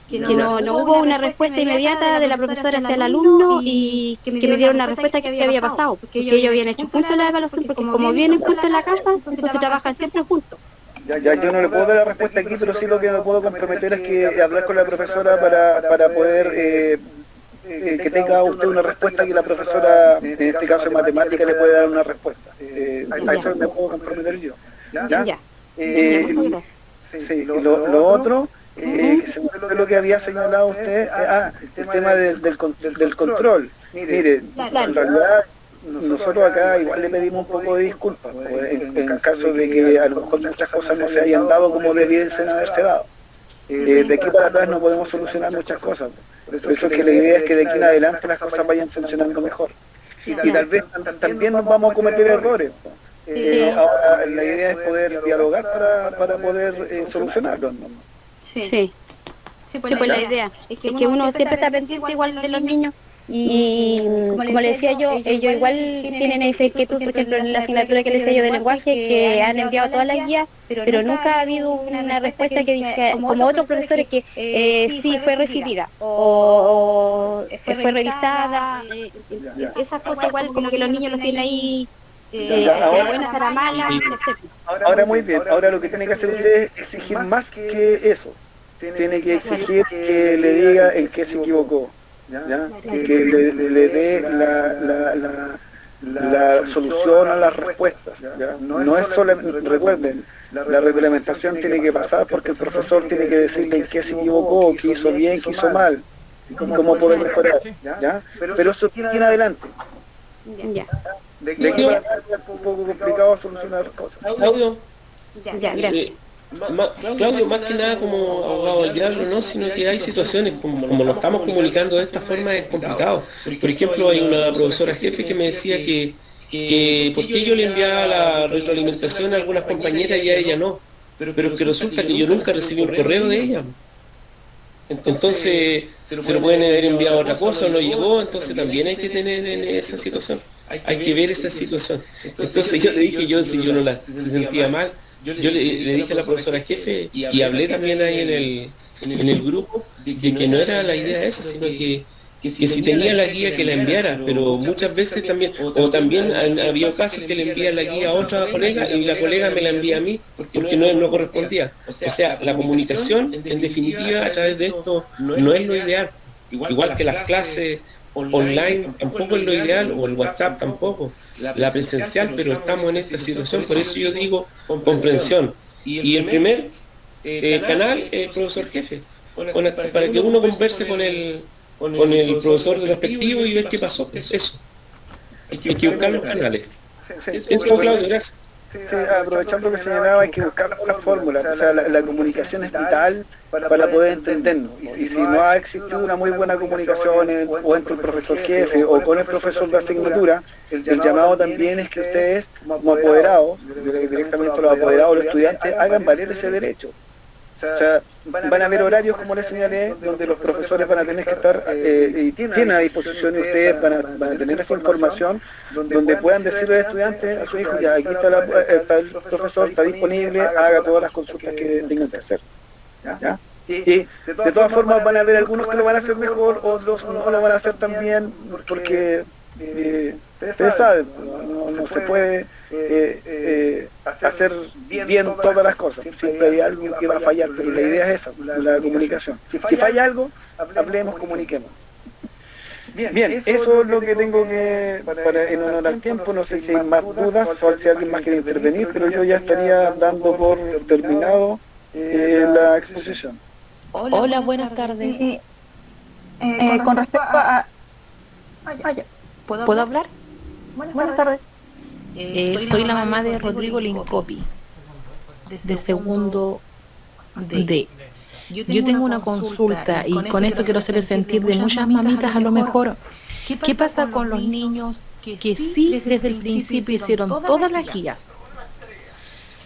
Que no hubo una respuesta inmediata de la profesora hacia el alumno y que me dieron una respuesta que había pasado, porque ellos habían hecho juntos la evaluación, porque como vienen juntos en la casa, pues se trabajan siempre juntos. Ya, yo no le puedo dar la respuesta aquí, pero sí lo que me puedo comprometer es que hablar con la profesora para poder que tenga usted una respuesta, que la profesora, en este caso de matemática, le puede dar una respuesta. A eso me puedo comprometer yo. ¿Ya? Sí, lo otro, según lo que había señalado usted, el tema del control. Mire, en realidad nosotros acá igual le pedimos un poco de disculpas en caso de que a lo mejor muchas cosas no se hayan dado como debiesen haberse dado. De aquí para atrás no podemos solucionar muchas cosas. Por eso es que la idea es que de aquí en adelante las cosas vayan funcionando mejor. Y tal vez también nos vamos a cometer errores. Ahora la idea es poder dialogar para poder solucionarlos, ¿no? Sí, pues la idea es que uno siempre está pendiente igual de los niños. Y como le decía yo, ellos igual tienen esa inquietud, por ejemplo, en la asignatura que les he yo de lenguaje, que han enviado todas las guías, pero nunca ha habido una respuesta que dice, como otros profesores, que sí fue recibida o fue revisada. Esas cosas igual como que los niños los tienen ahí, para buenas, para malas, etc. Ahora muy bien, ahora lo que tiene que hacer usted es exigir más que eso. Tiene que exigir que le diga en qué se equivocó. ¿Ya? Que le dé la solución a las respuestas, ¿ya? No es solo, recuerden, la reglamentación tiene que pasar porque el profesor tiene que decirle en qué se equivocó, qué hizo bien, qué hizo mal, cómo poder mejorar, ¿ya? Pero eso tiene que ir adelante. De aquí para acá es un poco complicado solucionar cosas. Claudio, Gracias. Claudio, más que nada como abogado del diablo, no, sino que hay situaciones como lo estamos comunicando de esta forma es complicado. Por ejemplo, hay una profesora jefe que me decía que por qué yo le enviaba la retroalimentación a algunas compañeras y a ella no, pero que resulta que yo nunca recibí un correo de ella. Entonces se lo pueden haber enviado otra cosa o no llegó, entonces también hay que tener en esa situación, hay que ver esa situación. Entonces yo le dije, si yo no se sentía mal, yo le dije a la profesora jefe y hablé también ahí en el grupo de que no era la idea esa, sino que si tenía la guía que la enviara, pero muchas veces también, o también había casos que le envía la guía a otra colega y la colega me la envía a mí porque no correspondía. O sea, la comunicación en definitiva a través de esto no es lo ideal, igual que las clases online tampoco es lo ideal, o el WhatsApp tampoco, la presencial, pero estamos en esta situación, por eso yo digo comprensión. Y el primer canal es el profesor jefe, para que uno converse con el profesor respectivo y ver qué pasó, eso. Hay que buscar los canales. Eso, Claudio, gracias. Sí, aprovechando lo que señalaba, hay que buscar la fórmula, o sea, la comunicación es vital para poder entendernos. Y si no ha existido una muy buena comunicación o entre el profesor jefe o con el profesor de asignatura, el llamado también es que ustedes, como apoderados, directamente los apoderados, los estudiantes, hagan valer ese derecho. O sea, van a haber horarios, como les señalé, donde los profesores van a tener que estar, y tienen a disposición y ustedes van a tener esa información, donde puedan decirle al estudiante, a su hijo, ya aquí está el profesor, está disponible, haga todas las consultas que tengan que hacer. ¿Ya? Y de todas formas van a haber algunos que lo van a hacer mejor, otros no lo van a hacer tan bien, porque ustedes saben, no se puede hacer bien todas las cosas, siempre hay algo que va a fallar, pero la idea es esa, la comunicación. Si falla algo, hablemos, comuniquemos. Bien, eso es lo que tengo en honor al tiempo. No sé si hay más dudas o si alguien más quiere intervenir, pero yo ya estaría dando por terminado la exposición. Hola, buenas tardes. Sí, con respecto a... ¿Puedo hablar? Buenas tardes. Soy la mamá de Rodrigo Lincopi, de segundo D. Yo tengo una consulta y con esto quiero hacerle sentir de muchas mamitas a lo mejor. ¿Qué pasa con los niños que sí desde el principio hicieron todas las guías?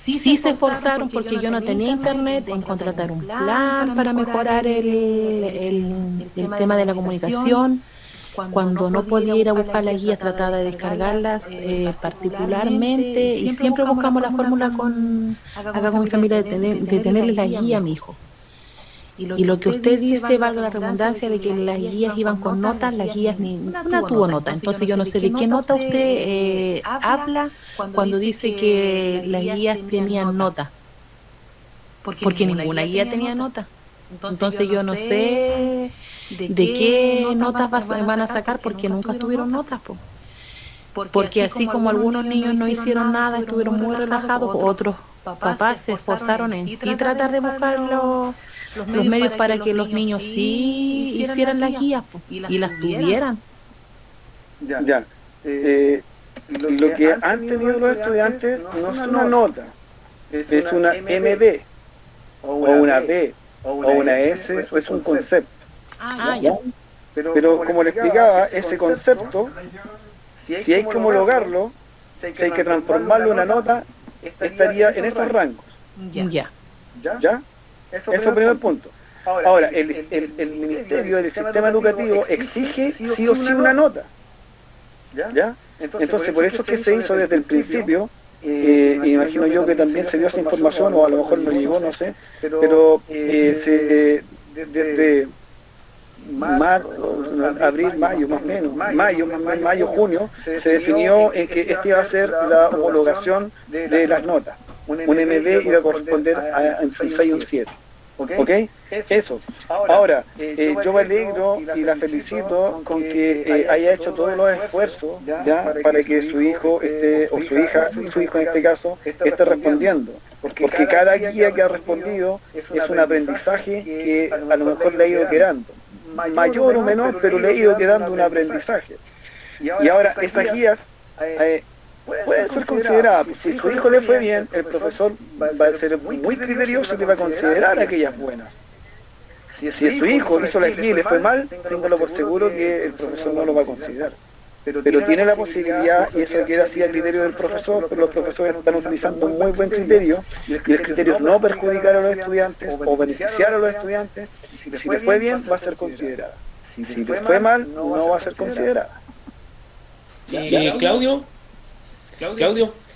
Sí se esforzaron porque yo no tenía internet en contratar un plan para mejorar el tema de la comunicación. Cuando no podía ir a buscar las guías trataba de descargarlas particularmente y siempre buscamos la fórmula acá con mi familia de tenerle la guía a mi hijo. Y lo que usted dice, valga la redundancia, de que las guías iban con notas, las guías ninguna tuvo nota. Entonces yo no sé de qué nota usted habla cuando dice que las guías tenían nota. Porque ninguna guía tenía nota. Entonces yo no sé de qué notas van a sacar porque nunca tuvieron notas. Porque así como algunos niños no hicieron nada, estuvieron muy relajados, otros papás se esforzaron en sí tratar de buscar los medios para que los niños sí hicieran las guías y las tuvieran. Ya. Lo que han tenido los estudiantes no es una nota, es una MB, o una B, o una S, o es un concepto. Ya. Pero como le explicaba, ese concepto, si hay que homologarlo, si hay que transformarlo en una nota, estaría en esos rangos. Ya. ¿Ya? Eso es el primer punto. Ahora, el Ministerio del Sistema Educativo exige sí o sí una nota. ¿Ya? Entonces, por eso es que se hizo desde el principio, imagino yo que también se dio esa información, o a lo mejor no llegó, no sé, pero desde abril, mayo, más o menos, mayo, junio, se definió en que esta iba a ser la homologación de las notas. Un MB iba a corresponder a un 6 y un 7. ¿Ok? Eso. Ahora, yo me alegro y la felicito con que haya hecho todos los esfuerzos ya para que su hijo o su hija, su hijo en este caso, esté respondiendo. Porque cada guía que ha respondido es un aprendizaje que a lo mejor le ha ido quedando. Mayor o menor, pero le ha ido quedando un aprendizaje. Y ahora esas guías pueden ser consideradas. Si su hijo le fue bien, el profesor va a ser muy criterioso y le va a considerar aquellas buenas. Si su hijo hizo la guía y le fue mal, téngalo por seguro que el profesor no lo va a considerar. Pero tiene la posibilidad, y eso queda así a criterio del profesor, pero los profesores están utilizando un muy buen criterio, y el criterio es no perjudicar a los estudiantes o beneficiar a los estudiantes. Si le fue bien, va a ser considerada. Si le fue mal, no va a ser considerada. Claudio,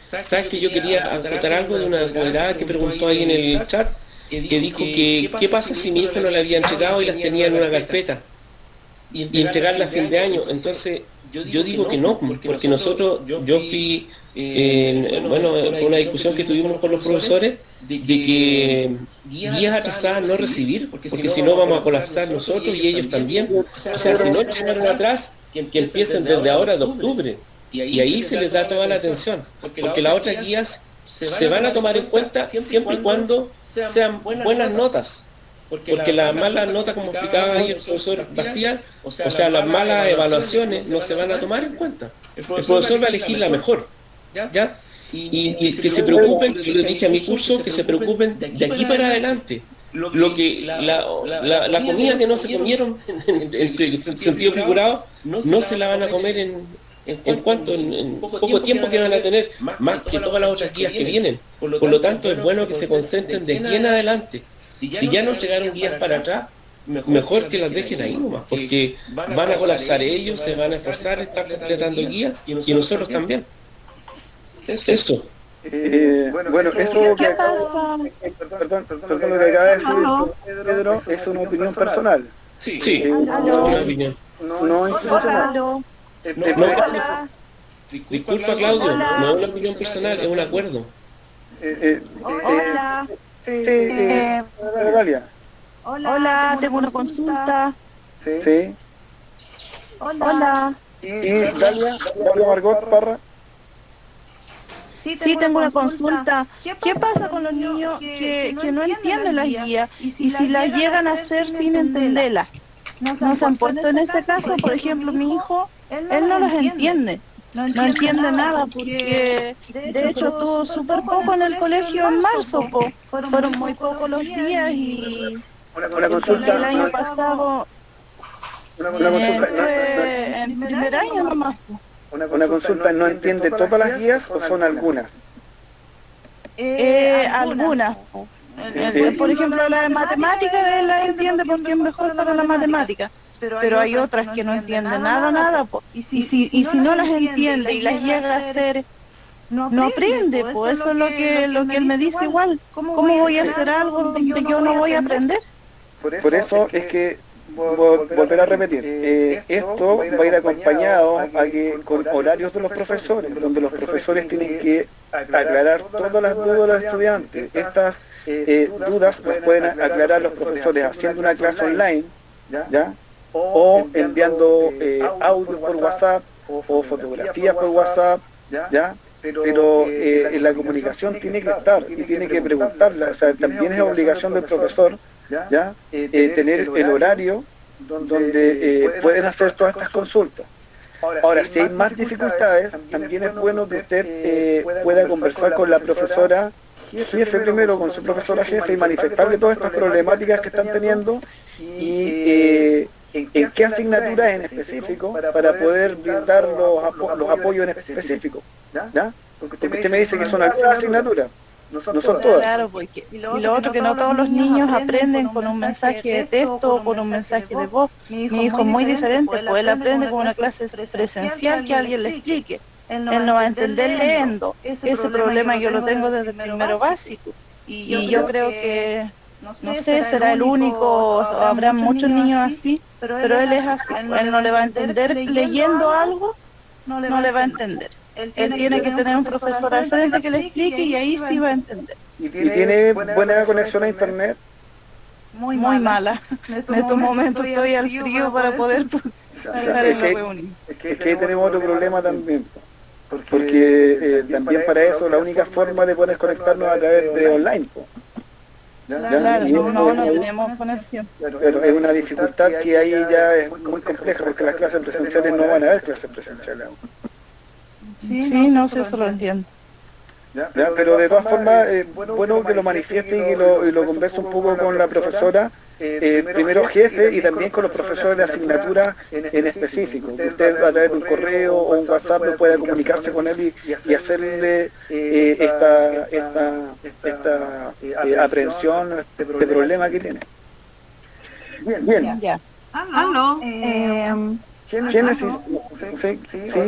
sabes que yo quería acotar algo de una apoderada que preguntó ahí en el chat, que dijo que qué pasa si mi hijo no la había entregado y las tenía en una carpeta y entregarla a fin de año. Entonces yo digo que no, porque nosotros, yo fui, fue una discusión que tuvimos con los profesores de que guías atrasadas no recibir, porque si no vamos a colapsar nosotros y ellos también. O sea, si no entregaron atrás, que empiecen desde ahora de octubre. Y ahí se les da toda la atención, porque las otras guías se van a tomar en cuenta siempre y cuando sean buenas notas, porque las malas notas, como explicaba ahí el profesor Bastián, o sea, las malas evaluaciones no se van a tomar en cuenta. El profesor va a elegir la mejor, ¿ya? y que se preocupen, yo les dije a mi curso, que se preocupen de aquí para adelante. Lo que la comida que no se comieron en sentido figurado, no se la van a comer en poco tiempo que van a tener, más que todas las otras guías que vienen. Por lo tanto, es bueno que se concentren de aquí en adelante. Si ya no llegaron guías para atrás, mejor que las dejen ahí nomás, porque van a colapsar ellos, se van a esforzar, están completando guías, y nosotros también. Eso. Bueno, eso que perdón, lo que acaba de decir Pedro es una opinión personal. Sí, una opinión. No institucional. Disculpa, Claudio, no es una opinión personal, es un acuerdo. Hola. Dalia. Hola, tengo una consulta. Sí. Hola. Dalia Margot Parra. Sí, tengo una consulta. ¿Qué pasa con los niños que no entienden las guías y si las llegan a hacer sin entenderlas? ¿No se han puesto en ese caso? Por ejemplo, mi hijo, él no las entiende. No entiende nada porque de hecho estuvo súper poco en el colegio en marzo, fueron muy pocos los días y Una consulta. el año pasado fue en primer año nomás. Una consulta, ¿no entiende todas las guías o son algunas? Algunas. Por ejemplo, la de matemáticas él la entiende porque es mejor para la matemática. Pero hay otras que no entienden nada, y si no las entiende y las llega a hacer, no aprende, pues eso es lo que él me dice igual. ¿Cómo voy a hacer algo donde yo no voy a aprender? Por eso es que, volver a repetir, esto va a ir acompañado con horarios de los profesores, donde los profesores tienen que aclarar todas las dudas de los estudiantes. Estas dudas las pueden aclarar los profesores haciendo una clase online, ¿ya? O enviando audios por WhatsApp o fotografías por WhatsApp, ¿ya? Pero la comunicación tiene que estar y tiene que preguntarla, o sea, también es obligación del profesor, ¿ya? Tener el horario donde pueden hacer todas estas consultas. Ahora, si hay más dificultades, también es bueno que usted pueda conversar con la profesora jefe primero, con su profesora jefe y manifestarle todas estas problemáticas que están teniendo y en qué asignaturas en específico para poder brindar los apoyos en específico, ¿ya? Porque usted me dice que son algunas asignaturas, no son todas. Claro, porque y lo otro que no todos los niños aprenden con un mensaje de texto o con un mensaje de voz. Mi hijo es muy diferente, pues él aprende con una clase presencial que alguien le explique. Él no va a entender leyendo. Ese problema yo lo tengo desde primero básico. Y yo creo que, no sé, será el único, o habrá muchos niños así, pero él es así. Él no le va a entender leyendo algo, no le va a entender. Él tiene que tener un profesor al frente que le explique y ahí sí va a entender. ¿Y tiene buena conexión a internet? Muy mala. En estos momentos estoy al frío para poder estar en la reunión. Es que ahí tenemos otro problema también, porque también para eso la única forma de poder conectarnos a través de online. Claro, no tenemos conexión. Pero es una dificultad que ahí ya es muy compleja, porque las clases presenciales no van a haber clases presenciales. Sí, no sé, eso lo entiendo. ¿Ya? Pero de todas formas, bueno que lo manifieste y que lo converse un poco con la profesora, primero jefe y también con los profesores de asignatura en específico. Que usted a través de un correo o un WhatsApp pueda comunicarse con él y hacerle esta aprehensión, este problema que tiene. Bien. Ya. ¿Aló? Génesis, sí,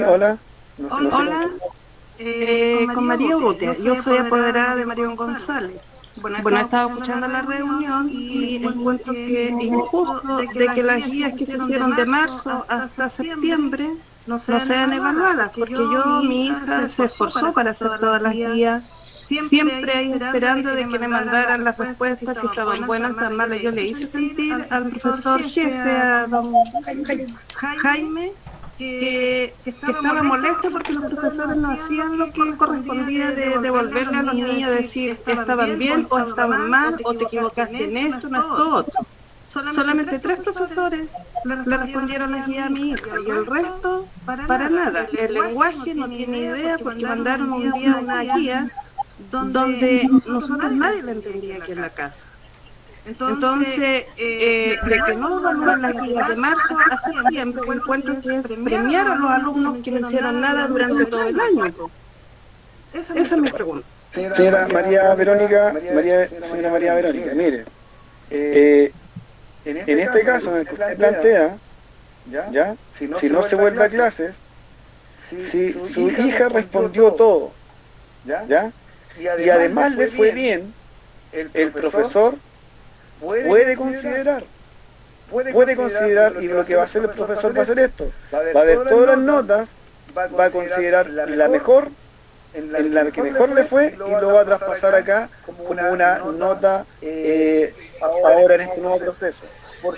hola. Hola, con María Urrutia. Yo soy apoderada de Marión González. Bueno, he estado escuchando la reunión y encuentro que es injusto de que las guías que se hicieron de marzo hasta septiembre no sean evaluadas, porque mi hija se esforzó para hacer todas las guías, siempre ahí esperando de que me mandaran las respuestas, si estaban buenas, tan malas. Yo le hice sentir al profesor jefe, a don Jaime, que estaba molesto porque los profesores no hacían lo que correspondía de devolverle a los niños, decir que estaban bien o estaban mal, o te equivocaste en esto, en esto otro. Solamente 3 profesores le respondieron las guías a mi hija y el resto para nada. El lenguaje no tiene idea porque mandaron un día una guía donde nosotros nadie la entendía aquí en la casa. Entonces, de que no evalúan las guías de marzo a septiembre, encuentro que es premiar a los alumnos que no hicieron nada durante todo el año. Esa es mi pregunta. Señora María Verónica, mire, en este caso en el que usted plantea, ¿ya? Si no se vuelve a clases, si su hija respondió todo, ¿ya? Y además le fue bien, el profesor puede considerar, y lo que va a hacer el profesor va a hacer esto, va a ver todas las notas, va a considerar la mejor, en la que mejor le fue, y lo va a traspasar acá como una nota ahora en este nuevo proceso.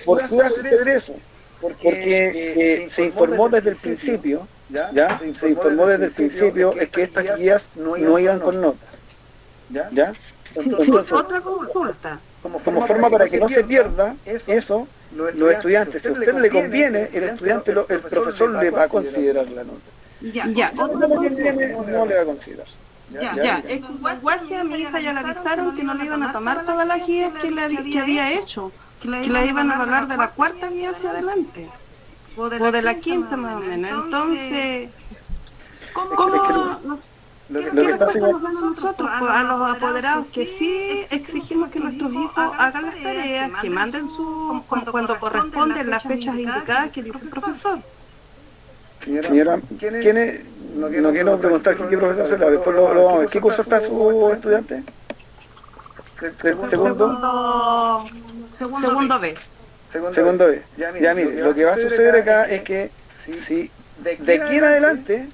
¿Por qué hacer eso? Porque se informó desde el principio, ¿ya? Se informó desde el principio es que estas guías no iban con notas, ¿ya? Entonces, otra consulta. Como forma para que no se pierda eso, los estudiantes, si a usted le conviene, el estudiante, el profesor le va a considerar la nota. Ya, otra consulta. No le va a considerar. Ya, el lenguaje a mi hija ya le avisaron que no le iban a tomar todas las guías que había hecho, que la iban a evaluar de la 4ª guía hacia adelante, o de la 5ª más o menos. Entonces, ¿qué respuesta nos dan a nosotros, a los apoderados, que sí exigimos que nuestros hijos hagan las tareas, que manden cuando corresponden las fechas indicadas que dice el profesor? Señora, no quiero preguntar qué profesor será, después lo vamos a ver. ¿Qué curso está su estudiante? Segundo B. Segundo B. Ya mire, lo que va a suceder acá es que si de aquí en adelante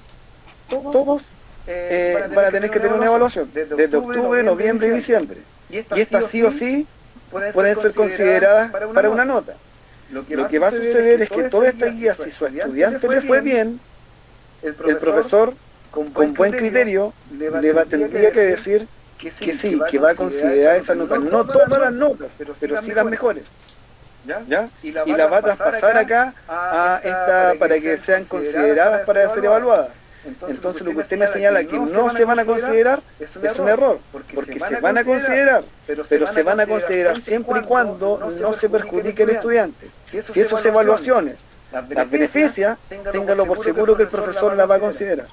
todos van a tener que tener una evaluación, desde octubre, noviembre y diciembre. Y estas sí o sí pueden ser consideradas para una nota. Lo que va a suceder es que todas estas guías, si su estudiante le fue bien, el profesor, con buen criterio, tendría que decir que sí, que va a considerar esas notas. No todas las notas, pero sí las mejores. ¿Ya? Y la va a traspasar acá para que sean consideradas para ser evaluadas. Entonces lo que usted me señala que no se van a considerar es un error, porque se van a considerar, pero se van a considerar siempre y cuando no se perjudique el estudiante. Si esas evaluaciones las beneficia, téngalo por seguro que el profesor las va a considerar.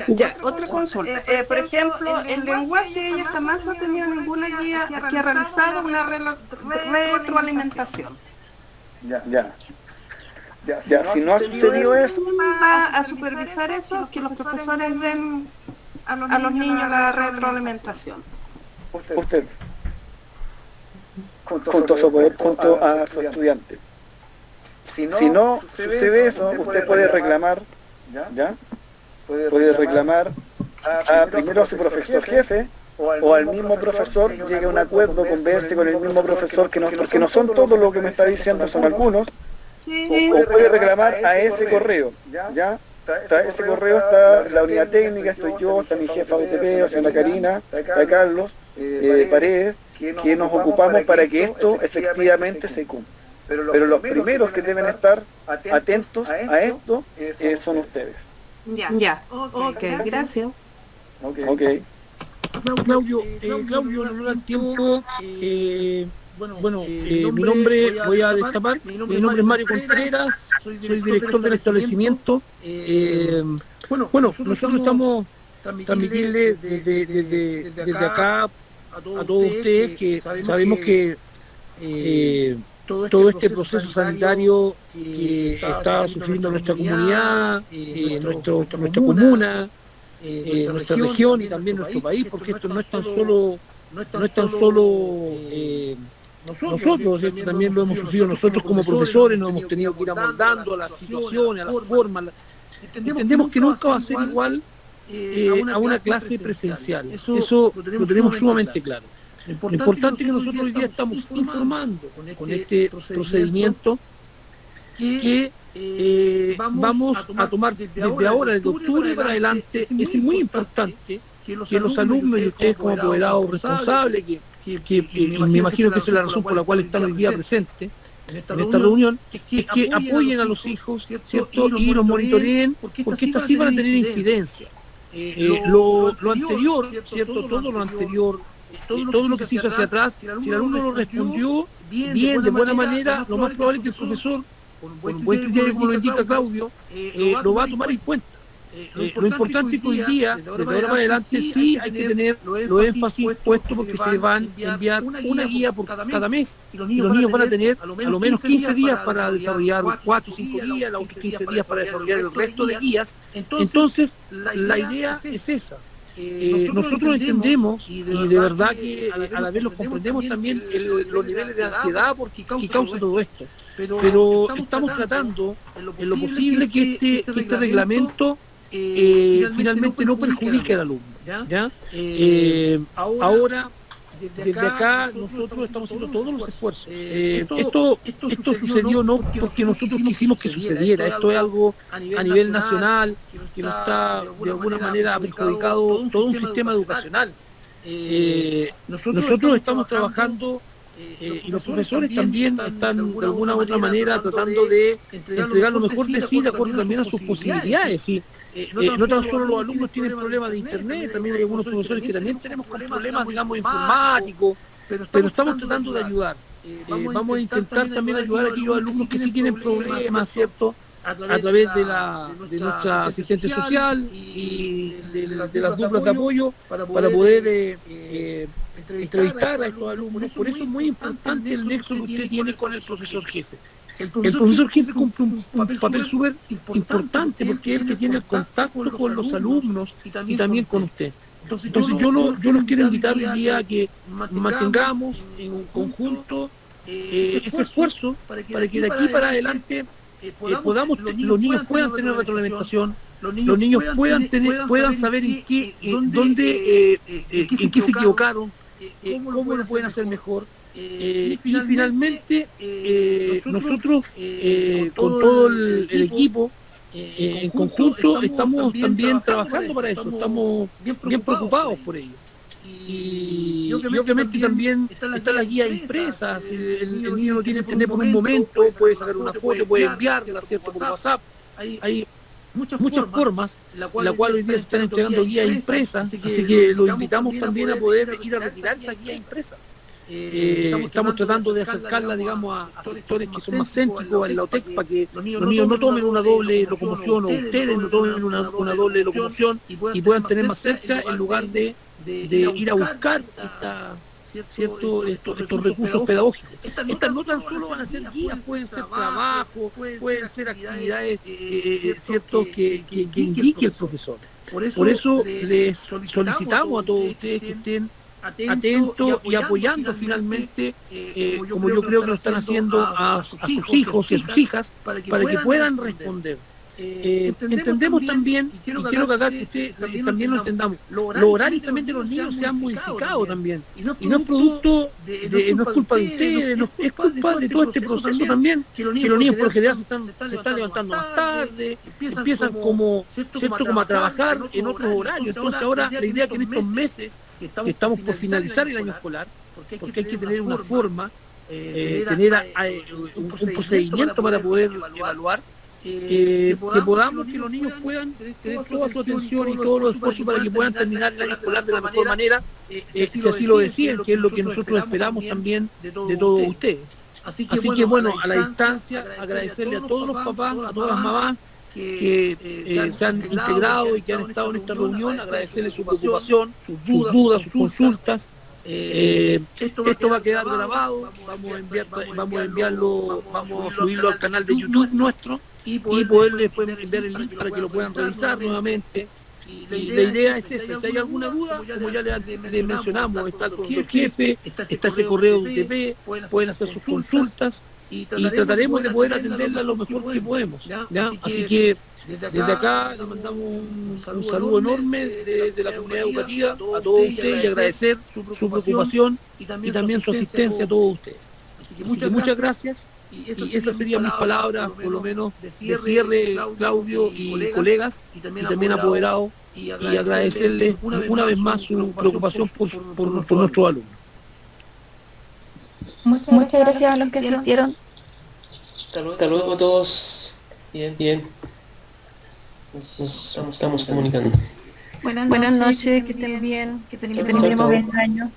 Ya, otra consulta. Por ejemplo, el lenguaje, ella jamás ha tenido ninguna guía que ha realizado una retroalimentación. Ya, si no ha sucedido eso, va a supervisar eso, que los profesores den a los niños la retroalimentación. Usted, junto a su estudiante. Si no sucede eso, usted puede reclamar, ¿ya? Puede reclamar primero a su profesor jefe, o al mismo profesor, llegue a un acuerdo, converse con el mismo profesor, porque no son todos lo que me está diciendo, son algunos. O puede reclamar a ese correo, ¿ya? Ese correo está la unidad técnica, estoy yo, está mi jefa UTP, o sea, la Karina, está Carlos, Paredes, que nos ocupamos para que esto efectivamente se cumpla. Pero los primeros que deben estar atentos a esto son ustedes. Ya, ok, gracias. Ok. Claudio, en honor al tiempo, mi nombre, voy a destapar, mi nombre es Mario Contreras, soy director del establecimiento. Nosotros estamos transmitirle desde acá a todos ustedes que sabemos que todo este proceso sanitario que está sufriendo nuestra comunidad, nuestra comuna, nuestra región y también nuestro país, porque esto no es tan solo nosotros, esto también lo hemos sufrido nosotros como profesores, nos hemos tenido que ir amoldando a las situaciones, a las formas. Entendemos que nunca va a ser igual a una clase presencial, eso lo tenemos sumamente claro. Lo importante es que nosotros hoy día estamos informando con este procedimiento que vamos a tomar desde ahora, desde octubre para adelante. Es muy importante que los alumnos y ustedes como apoderados responsables, que me imagino que esa es la razón por la cual están hoy día presentes en esta reunión, es que apoyen a los hijos, ¿cierto? Y los monitoreen, porque estas sí van a tener incidencia. Lo anterior, ¿cierto? Todo lo anterior, todo lo que se hizo hacia atrás, si el alumno lo respondió bien, de buena manera, lo más probable es que el profesor, con buen criterio, como lo indica Claudio, lo va a tomar en cuenta. Lo importante es que hoy día, desde ahora para adelante, sí hay que tener los énfasis puestos porque se van a enviar una guía por cada mes y los niños van a tener a lo menos 15 días para desarrollar 4 o 5 días, los otros 15 días para desarrollar el resto de guías. Entonces, la idea es esa. Nosotros entendemos y de verdad que a la vez los comprendemos también los niveles de ansiedad que causa todo esto, pero estamos tratando en lo posible que este reglamento finalmente no perjudique al alumno, ¿ya? Ahora, desde acá nosotros estamos haciendo todos los esfuerzos. Esto sucedió no porque nosotros quisimos que sucediera, esto es algo a nivel nacional que nos está de alguna manera perjudicado todo un sistema educacional. Nosotros estamos trabajando y los profesores también están de alguna u otra manera tratando de entregar lo mejor de sí de acuerdo también a sus posibilidades. No tan solo los alumnos tienen problemas de internet, también hay algunos profesores que también tenemos problemas, digamos, informáticos, pero estamos tratando de ayudar. Vamos a intentar también ayudar a aquellos alumnos que sí tienen problemas, ¿cierto? A través de nuestra asistente social y de las duplas de apoyo para poder entrevistar a estos alumnos. Por eso es muy importante el nexo que usted tiene con el profesor jefe. El profesor jefe cumple un papel súper importante porque es el que tiene el contacto con los alumnos y también con usted. Entonces yo los quiero invitar hoy día a que mantengamos en un conjunto ese esfuerzo para que de aquí para adelante los niños puedan tener retroalimentación, los niños puedan saber en qué se equivocaron, cómo lo pueden hacer mejor. Y finalmente nosotros con todo el equipo en conjunto estamos también trabajando para eso, estamos bien preocupados por ello. Y obviamente también están las guías impresas. Si el niño no tiene internet por un momento, puede sacar una foto, puede enviarla, ¿cierto?, por WhatsApp. Hay muchas formas en la cual hoy día se están entregando guías impresas, así que los invitamos también a poder ir a retirar esa guía impresa. Estamos tratando de acercarla, digamos, a sectores que son más céntricos en la UTEC para que los niños no tomen una doble locomoción o ustedes no tomen una doble locomoción y puedan tener más cerca en lugar de ir a buscar estos recursos pedagógicos. Estas no tan solo van a ser guías, pueden ser trabajos, pueden ser actividades que indique el profesor. Por eso les solicitamos a todos ustedes que estén atentos y apoyando finalmente, como yo creo que lo están haciendo a sus hijos y a sus hijas, para que puedan responder. Entendemos también, y quiero que acá usted también lo entendamos, los horarios también de los niños se han modificado también, y no es producto no es culpa de ustedes, es culpa de todo este proceso también, que los niños por lo general se están levantando más tarde, empiezan como a trabajar en otros horarios. Entonces ahora la idea es que en estos meses que estamos por finalizar el año escolar, porque hay que tener una forma, tener un procedimiento para poder evaluar, que podamos, que los niños puedan tener toda su atención y todos los esfuerzos para que puedan terminar el año escolar de la mejor manera, si así lo deciden, que es lo que nosotros esperamos también de todos ustedes. Así que bueno, a la distancia, agradecerle a todos los papás, a todas las mamás que se han integrado y que han estado en esta reunión, agradecerles su preocupación, sus dudas, sus consultas. Esto va a quedar grabado, vamos a enviarlo, vamos a subirlo al canal de YouTube nuestro y poderles enviar el link para que lo puedan revisar nuevamente. Y la idea es esa: si hay alguna duda, como ya les mencionamos, está el profesor jefe, está ese correo de UTP, pueden hacer sus consultas y trataremos de poder atenderla lo mejor que podemos, ¿ya? Así que desde acá les mandamos un saludo enorme de la comunidad educativa a todos ustedes y agradecer su preocupación y también su asistencia a todos ustedes. Así que muchas gracias, y esas serían mis palabras, por lo menos de cierre, Claudio y colegas, y también apoderados, y agradecerles una vez más su preocupación por nuestros alumnos. Muchas gracias a los que asistieron. Hasta luego a todos. Bien. Nos estamos comunicando. Buenas noches, que estén bien, que terminemos bien el año.